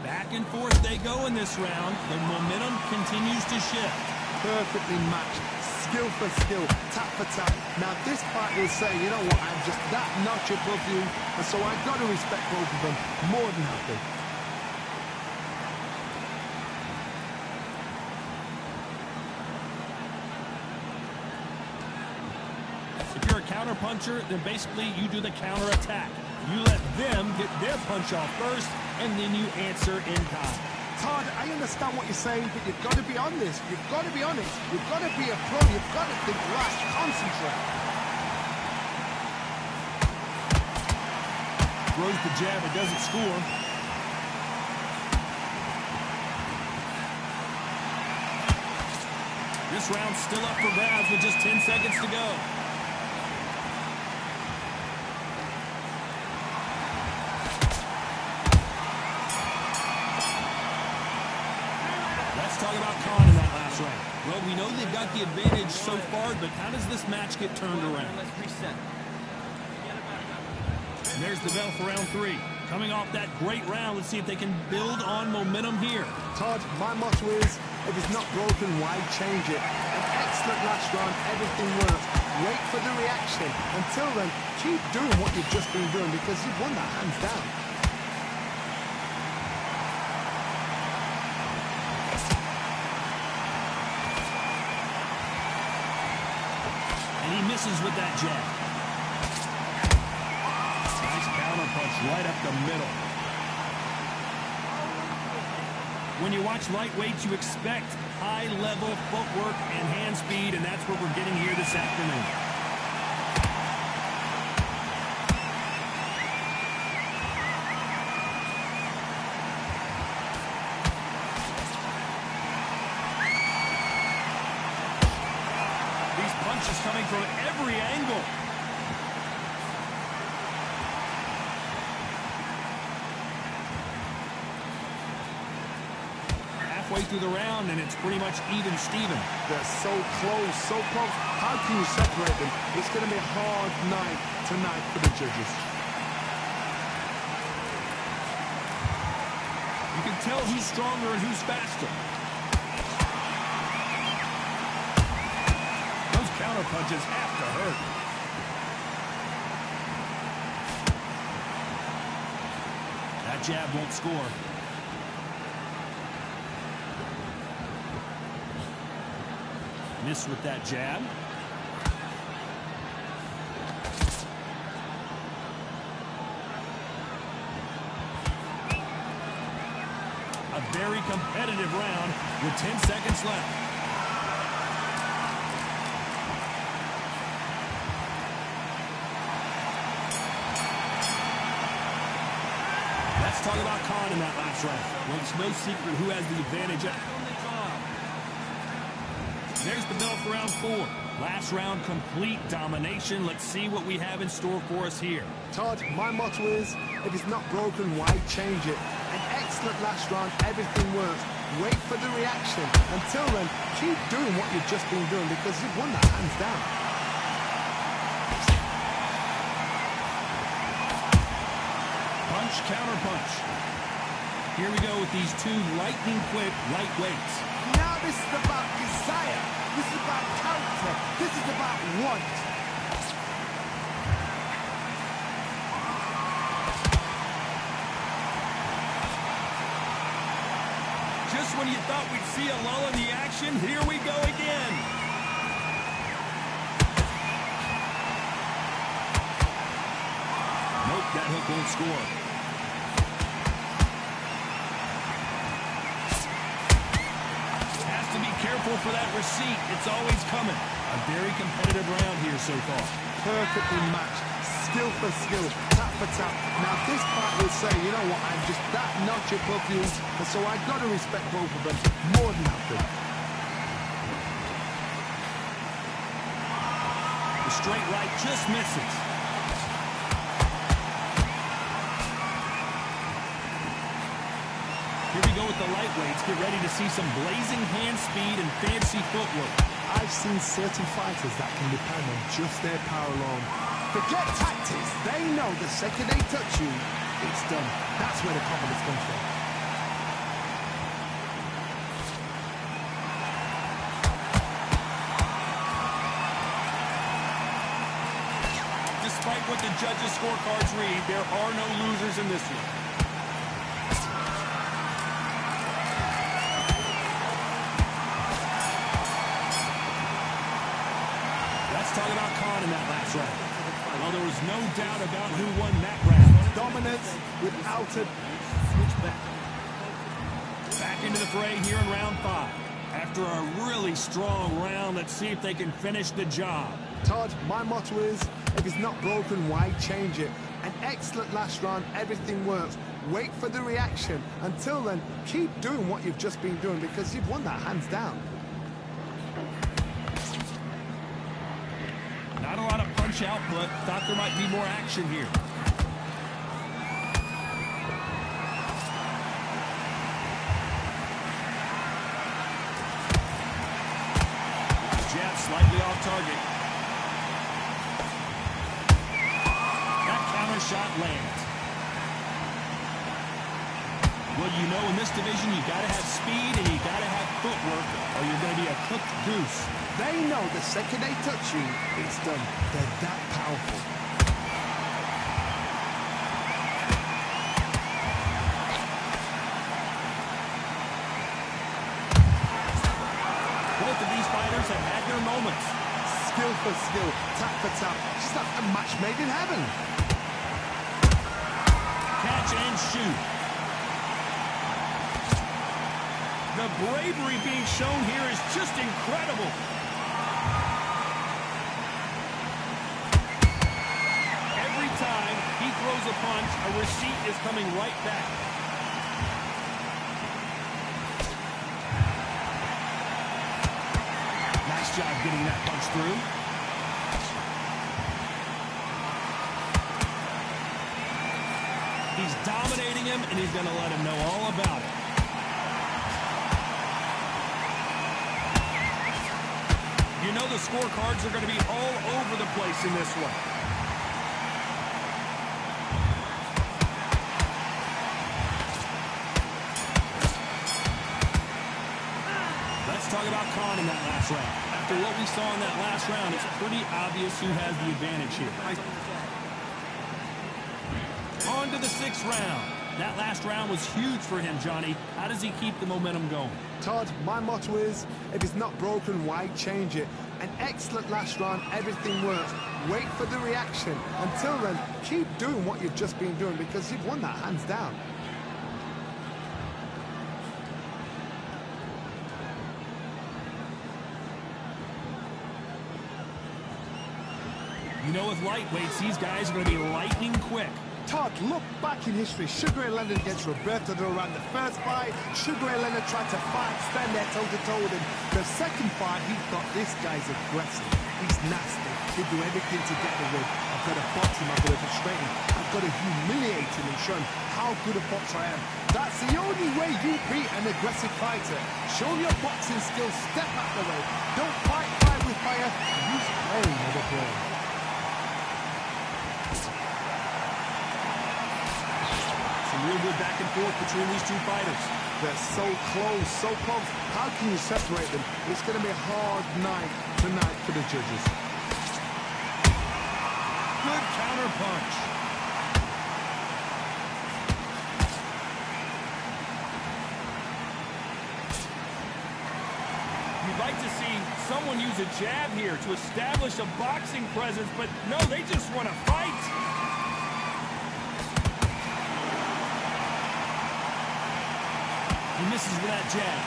Back and forth they go in this round. The momentum continues to shift. Perfectly matched. Skill for skill, tap for tap. Now this fight will say, you know what, I'm just that notch above you, and so I've got to respect both of them more than happy. If you're a counter puncher, then basically you do the counter attack. You let them get their punch off first, and then you answer in kind. Todd, I understand what you're saying, but you've got to be honest. You've got to be honest. You've got to be a pro. You've got to think right. Concentrate. Throws the jab, it doesn't score. This round's still up for grabs with just 10 seconds to go. Let's talk about Khan in that last round. Well, we know they've got the advantage so far, but how does this match get turned around? Let's reset. And there's the bell for round 3. Coming off that great round, let's see if they can build on momentum here. Todd, my motto is, if it's not broken, why change it? An excellent last round, everything works. Wait for the reaction. Until then, keep doing what you've just been doing because you've won that hands down. And he misses with that jab. Nice counter punch right up the middle. When you watch lightweights, you expect high-level footwork and hand speed, and that's what we're getting here this afternoon. These punches coming from every angle. Halfway through the round, and it's pretty much even Steven. They're so close, so close. How can you separate them? It's going to be a hard night tonight for the judges. You can tell who's stronger and who's faster. Those counter punches have to hurt. That jab won't score. Miss with that jab. A very competitive round with 10 seconds left. Let's talk about Khan in that last round. Well, it's no secret who has the advantage. There's the bell for round 4. Last round, complete domination. Let's see what we have in store for us here. Todd, my motto is, if it's not broken, why change it? An excellent last round, everything works. Wait for the reaction. Until then, keep doing what you've just been doing because you've won that hands down. Punch, counter punch. Here we go with these two lightning-quick lightweights. Now this is about desire. This is about character. This is about want. Just when you thought we'd see a lull in the action, here we go again. Nope, that hook won't score. Careful for that receipt. It's always coming. A very competitive round here so far. Perfectly matched. Skill for skill. Tap for tap. Now this fight will say, you know what, I'm just that notch above you, and so I've got to respect both of them more than happy. The straight right just misses. Here we go with the lightweights. Get ready to see some blazing hand speed and fancy footwork. I've seen certain fighters that can depend on just their power alone. Forget tactics. They know the second they touch you, it's done. That's where the confidence comes from. Despite what the judges' scorecards read, there are no losers in this one. Let's talk about Khan in that last round. Well, there was no doubt about who won that round. Dominance without a Switch back. Back into the fray here in round 5. After a really strong round, let's see if they can finish the job. Todd, my motto is, if it's not broken, why change it? An excellent last round, everything works. Wait for the reaction. Until then, keep doing what you've just been doing because you've won that hands down. Not a lot of punch output. Thought there might be more action here. Jab slightly off target. That counter shot lands. Well, you know, in this division, you got to have speed and you got to have footwork, or you're going to be a cooked goose. They know the second they touch you, it's done. They're that powerful. Both of these fighters have had their moments. Skill for skill, tap for tap. Just like a match made in heaven. Catch and shoot. The bravery being shown here is just incredible. Every time he throws a punch, a receipt is coming right back. Nice job getting that punch through. He's dominating him, and he's going to let him know all about it. You know the scorecards are going to be all over the place in this one. Let's talk about Khan in that last round. After what we saw in that last round, it's pretty obvious who has the advantage here. On to the 6th round. That last round was huge for him, Johnny. How does he keep the momentum going? Todd, my motto is, if it's not broken, why change it? An excellent last round, everything works. Wait for the reaction. Until then, keep doing what you've just been doing because you've won that hands down. You know, with lightweights, these guys are going to be lightning quick. Todd, look back in history. Sugar Ray Leonard against Roberto Duran. The first fight, Sugar Ray Leonard tried to fight, stand there toe-to-toe with him. The second fight, he thought this guy's aggressive. He's nasty. He'll do everything to get the win. I've got to box him. I've got to frustrate him. I've got to humiliate him and show him how good a boxer I am. That's the only way you beat an aggressive fighter. Show your boxing skills. Step out the way. Don't fight fire with fire. Use brain with a brain. Real good back and forth between these two fighters. They're so close, so close. How can you separate them? It's going to be a hard night tonight for the judges. Good counter punch. You'd like to see someone use a jab here to establish a boxing presence, but no, they just want to fight. He misses with that jab.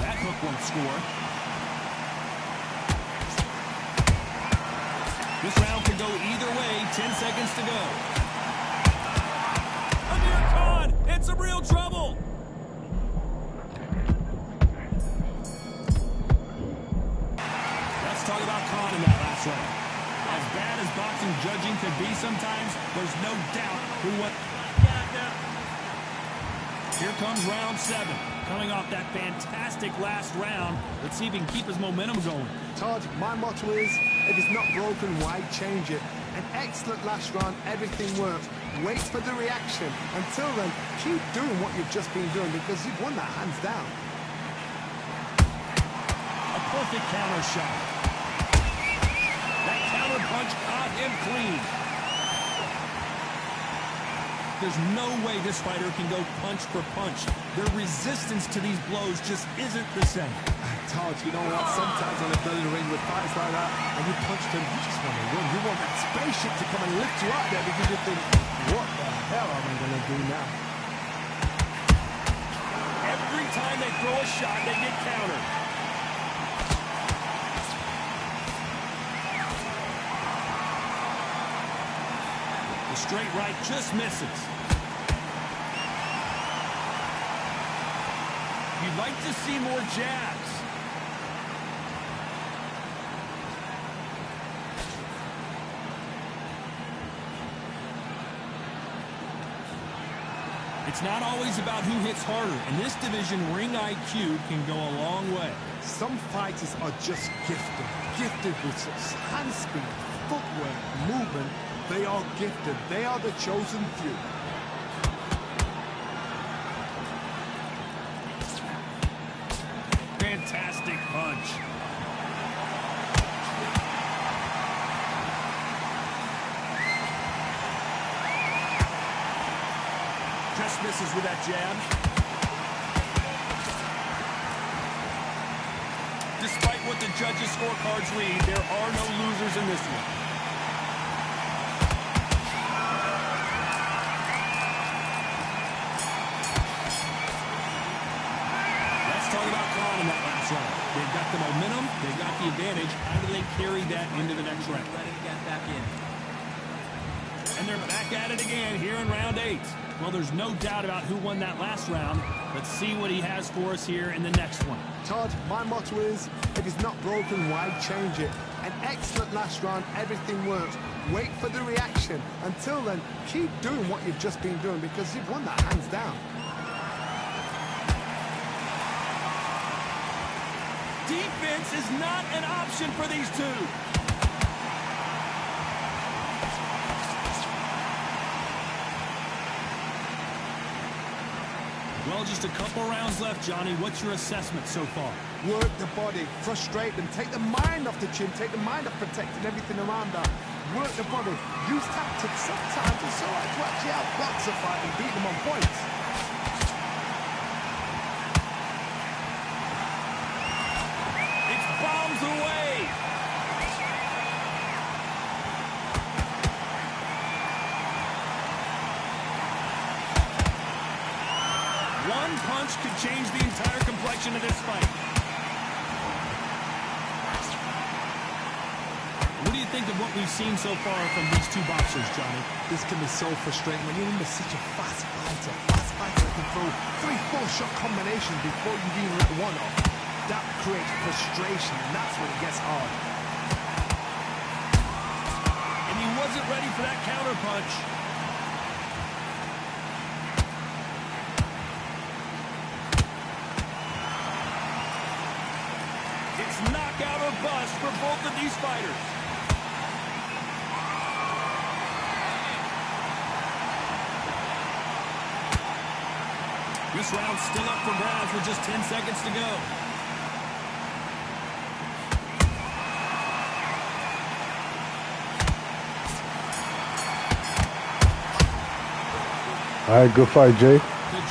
That hook won't score. This round could go either way. 10 seconds to go. Amir Khan in some real trouble. Let's talk about Khan in that last round. As bad as boxing judging could be sometimes, there's no doubt who won. Here comes round 7. Coming off that fantastic last round, let's see if he can keep his momentum going. Todd, my motto is, if it's not broken, why change it? An excellent last round, everything works. Wait for the reaction. Until then, keep doing what you've just been doing because you've won that hands down. A perfect counter shot. That counter punch caught him clean. There's no way this fighter can go punch for punch. Their resistance to these blows just isn't the same. Todd, you know what? Sometimes on a belly ring with fights like that, and you punched him, you just want to win. You want that spaceship to come and lift you out there because you think, what the hell am I going to do now? Every time they throw a shot, they get countered. The straight right just misses. You'd like to see more jabs. It's not always about who hits harder. In this division, ring IQ can go a long way. Some fighters are just gifted with hand speed, footwork, movement. They are gifted. They are the chosen few. Fantastic punch. Just misses with that jab. Despite what the judges' scorecards read, there are no losers in this one. Let's talk about Khan in that last round. They've got the momentum, they've got the advantage. How do they carry that into the next round? Let him get back in. And they're back at it again here in round 8. Well, there's no doubt about who won that last round. Let's see what he has for us here in the next one. Todd, my motto is, if it's not broken, why change it? An excellent last round, everything works. Wait for the reaction. Until then, keep doing what you've just been doing because you've won that hands down. Defense is not an option for these two. Well, just a couple rounds left, Johnny. What's your assessment so far? Work the body, frustrate them, take the mind off the chin, take the mind off protecting everything around that. Work the body, use tactics sometimes. It's all right to actually outbox a fight and beat them on points. It's bombs away. One punch could change the entire complexion of this fight. What do you think of what we've seen so far from these two boxers, Johnny? This can be so frustrating when you're under such a fast fighter. Fast fighter that can throw 3-4 shot combinations before you even let one off. That creates frustration, and that's when it gets hard. And he wasn't ready for that counter punch. It's knockout or bust for both of these fighters. This round's still up for grabs with just 10 seconds to go. All right, good fight, Jay. The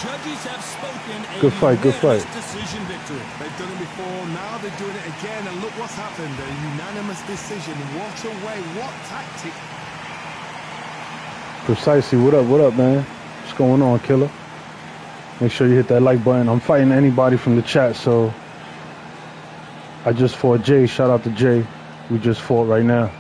judges have spoken a Good fight, good fight. decision victory. They've done it before, now they're doing it again, and look what's happened. A unanimous decision. What a way, what tactic. Precisely. What up, man? What's going on, killer? Make sure you hit that like button. I'm fighting anybody from the chat, so I just fought Jay. Shout out to Jay. We just fought right now.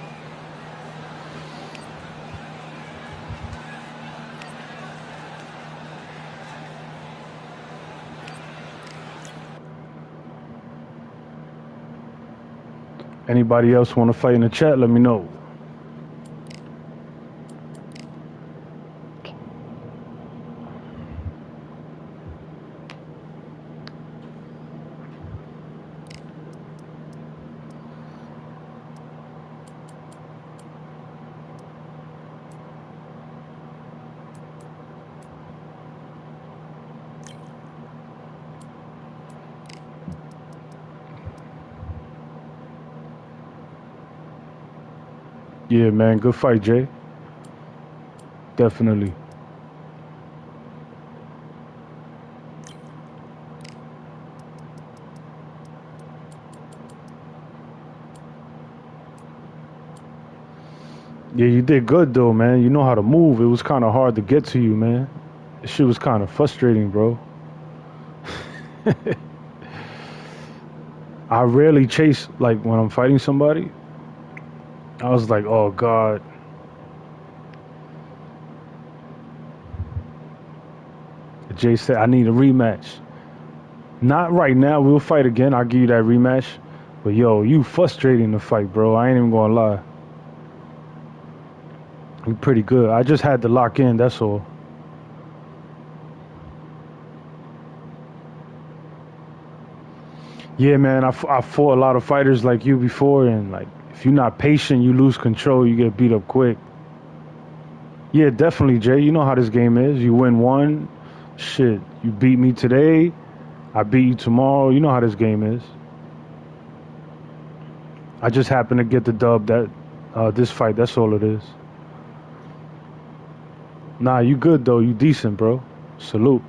Anybody else want to fight in the chat? Let me know. Yeah, man. Good fight, Jay. Definitely. Yeah, you did good though, man. You know how to move. It was kind of hard to get to you, man. This shit was kind of frustrating, bro. I rarely chase, like, when I'm fighting somebody. I was like, oh, God. Jay said, I need a rematch. Not right now. We'll fight again. I'll give you that rematch. But, yo, you frustrating the fight, bro. I ain't even gonna lie. You pretty good. I just had to lock in, that's all. Yeah, man, I fought a lot of fighters like you before, and, like, if you're not patient, you lose control, you get beat up quick. Yeah, definitely, Jay. You know how this game is. You win one, shit. You beat me today, I beat you tomorrow. You know how this game is. I just happened to get the dub that this fight. That's all it is. Nah, you good though. You decent, bro. Salute.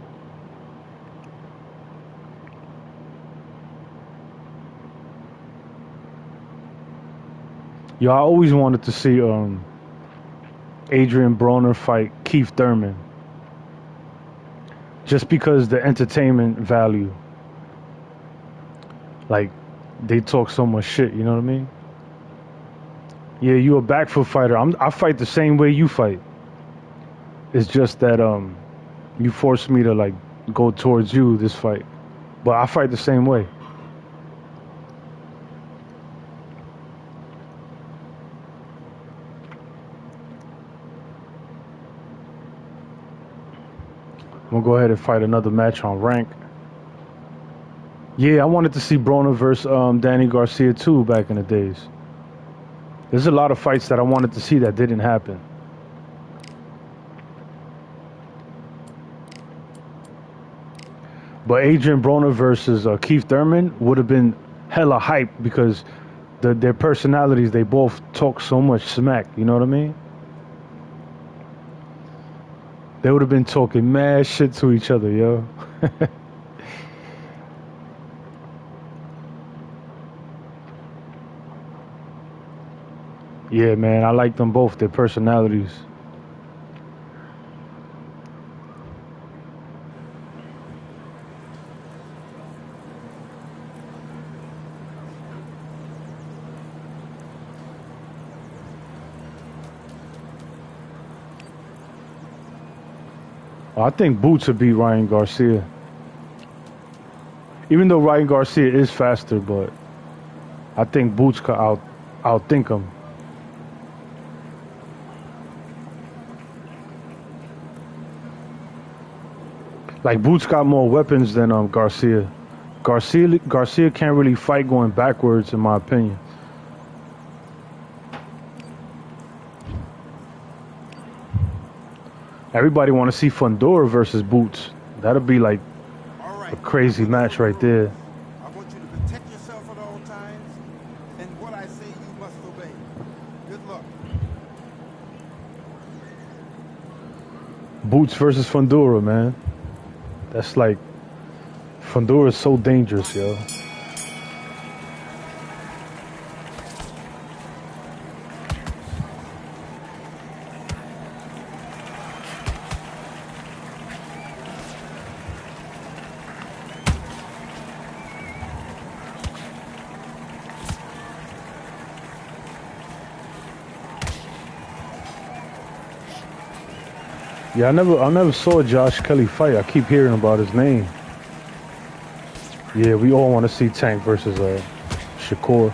Yo, I always wanted to see Adrian Broner fight Keith Thurman. Just because the entertainment value. Like, they talk so much shit, you know what I mean? Yeah, you a back foot fighter. I fight the same way you fight. It's just that you forced me to, like, go towards you this fight. But I fight the same way. I'm gonna go ahead and fight another match on rank. Yeah, I wanted to see Broner versus Danny Garcia too back in the days. There's a lot of fights that I wanted to see that didn't happen. But Adrian Broner versus Keith Thurman would have been hella hype because their personalities, they both talk so much smack, you know what I mean? They would have been talking mad shit to each other, yo. Yeah, man, I like them both, their personalities. I think Boots would beat Ryan Garcia. Even though Ryan Garcia is faster, but I think Boots could outthink him. Like, Boots got more weapons than Garcia. Garcia can't really fight going backwards, in my opinion. Everybody want to see Fundora versus Boots. That'll be like a crazy match right there. I want you to protect yourself at all times, and what I say you must obey. Good luck. Boots versus Fundora, man. That's like, Fundora is so dangerous, yo. Yeah, I never saw Josh Kelly fight. I keep hearing about his name. Yeah, we all want to see Tank versus Shakur.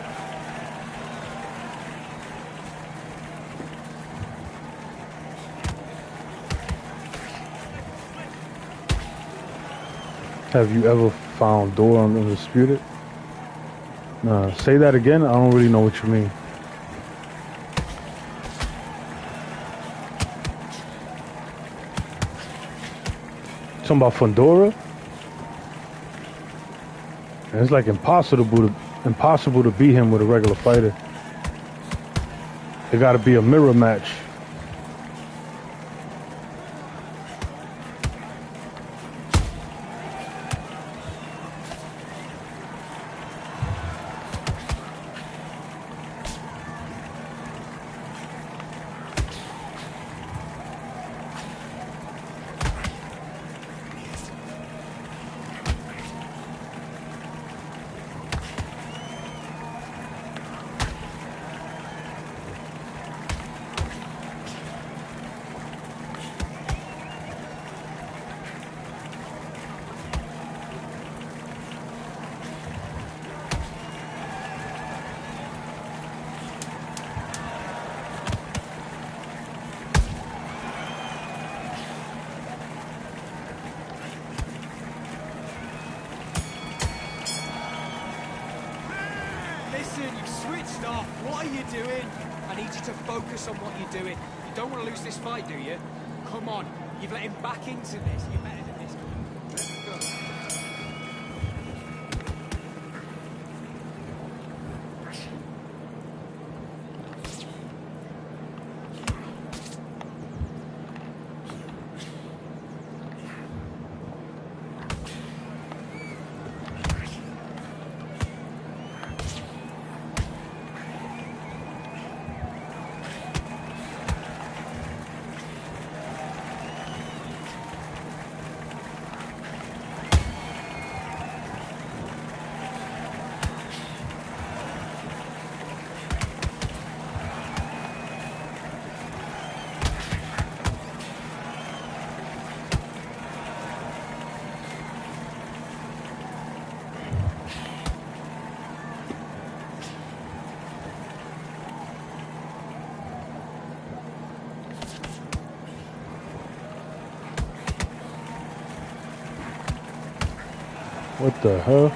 Have you ever found door on Undisputed? Nah, say that again. I don't really know what you mean. Talking about Fundora? And it's like impossible to beat him with a regular fighter. It got to be a mirror match. Listen, you've switched off. What are you doing? I need you to focus on what you're doing. You don't want to lose this fight, do you? Come on. You've let him back into this. You're better than this. Let's go. What the hell?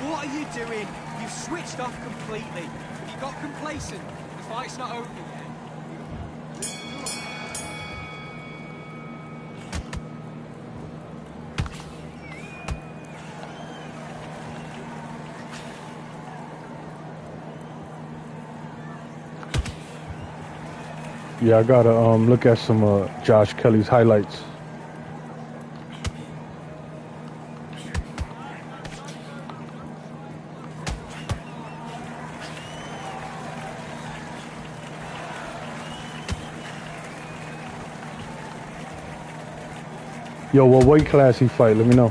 What are you doing? You've switched off completely. You got complacent. The fight's not over yet. Yeah, I gotta look at some Josh Kelly's highlights. Yo, what weight class he fight? Let me know.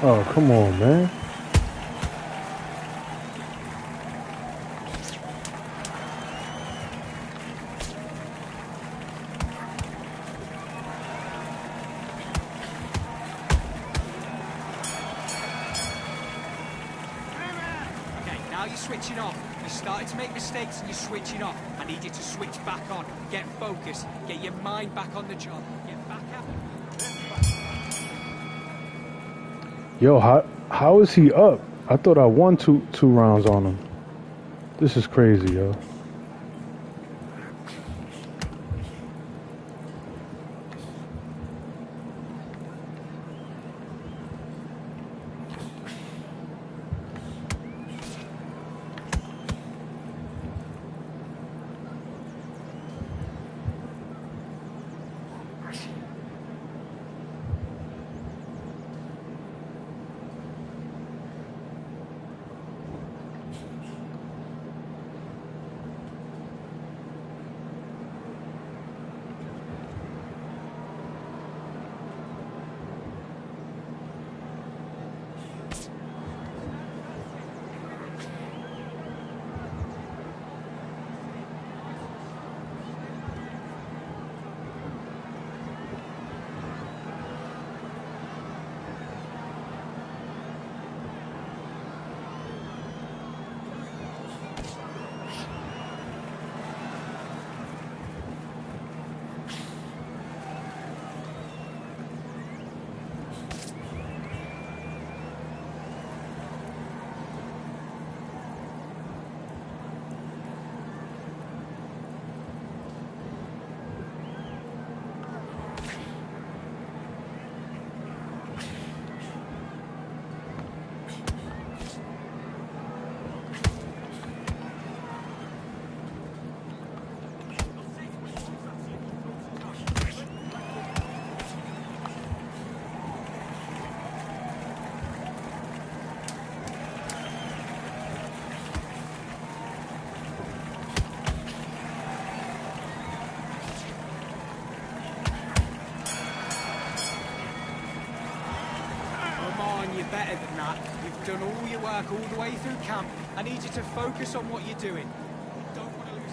Oh, come on, man. Okay, now you're switching off. You're starting to make mistakes and you're switching off. I need you to switch back on. Get focused. Get your mind back on the job. Get back out. Yo, how is he up? I thought I won two rounds on him. This is crazy, yo. You're better than that. You've done all your work all the way through camp. I need you to focus on what you're doing. You don't want to lose.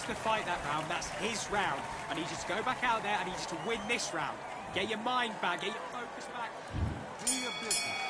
To fight that round, that's his round. I need you to go back out there. I need you to win this round. Get your mind back, get your focus back. Do your business.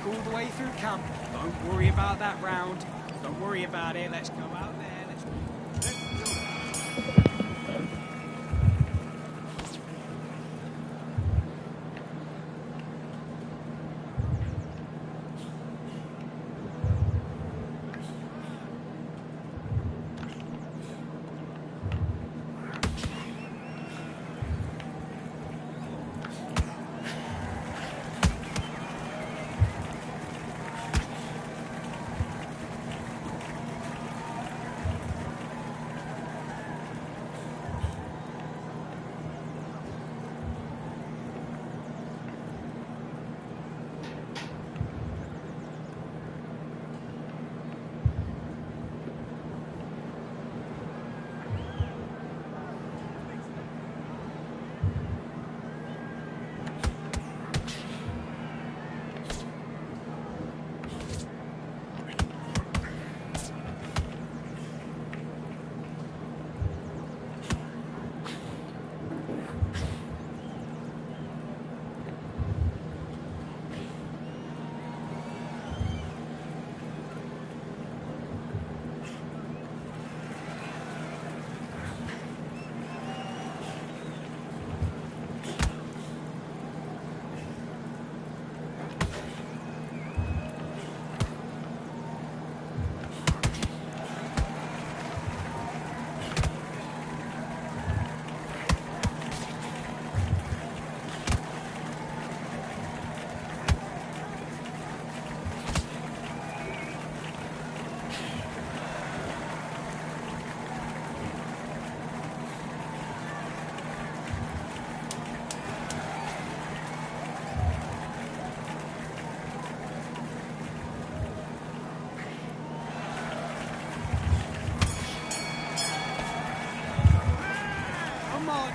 all the way through camp. Don't worry about that round. Don't worry about it. Let's go out there.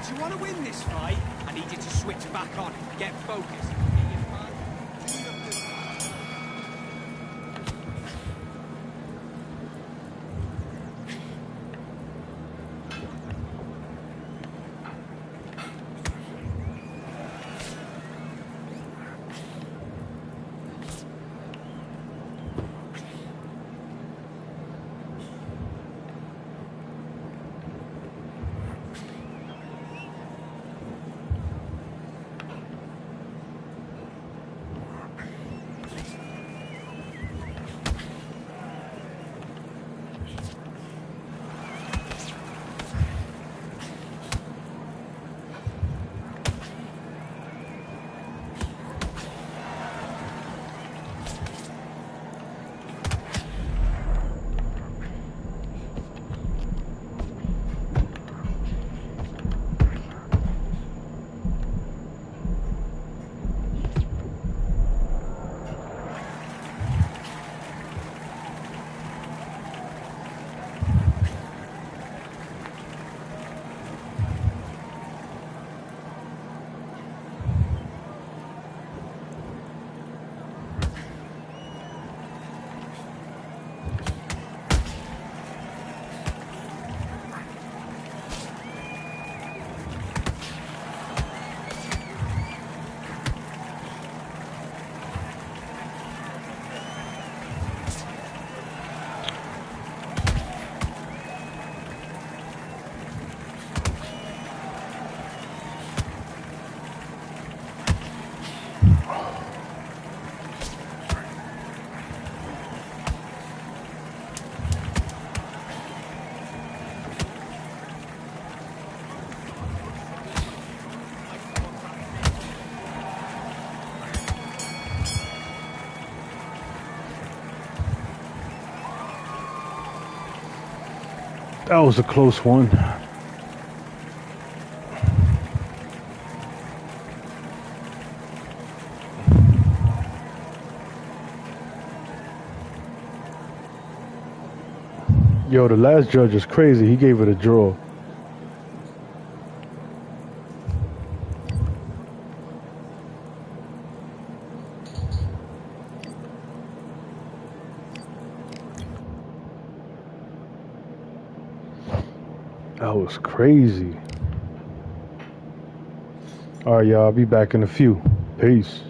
Do you want to win this fight? I need you to switch back on. Get focused. Get your mind. That was a close one. Yo, the last judge is crazy. He gave it a draw. That was crazy. All right, y'all. I'll be back in a few. Peace.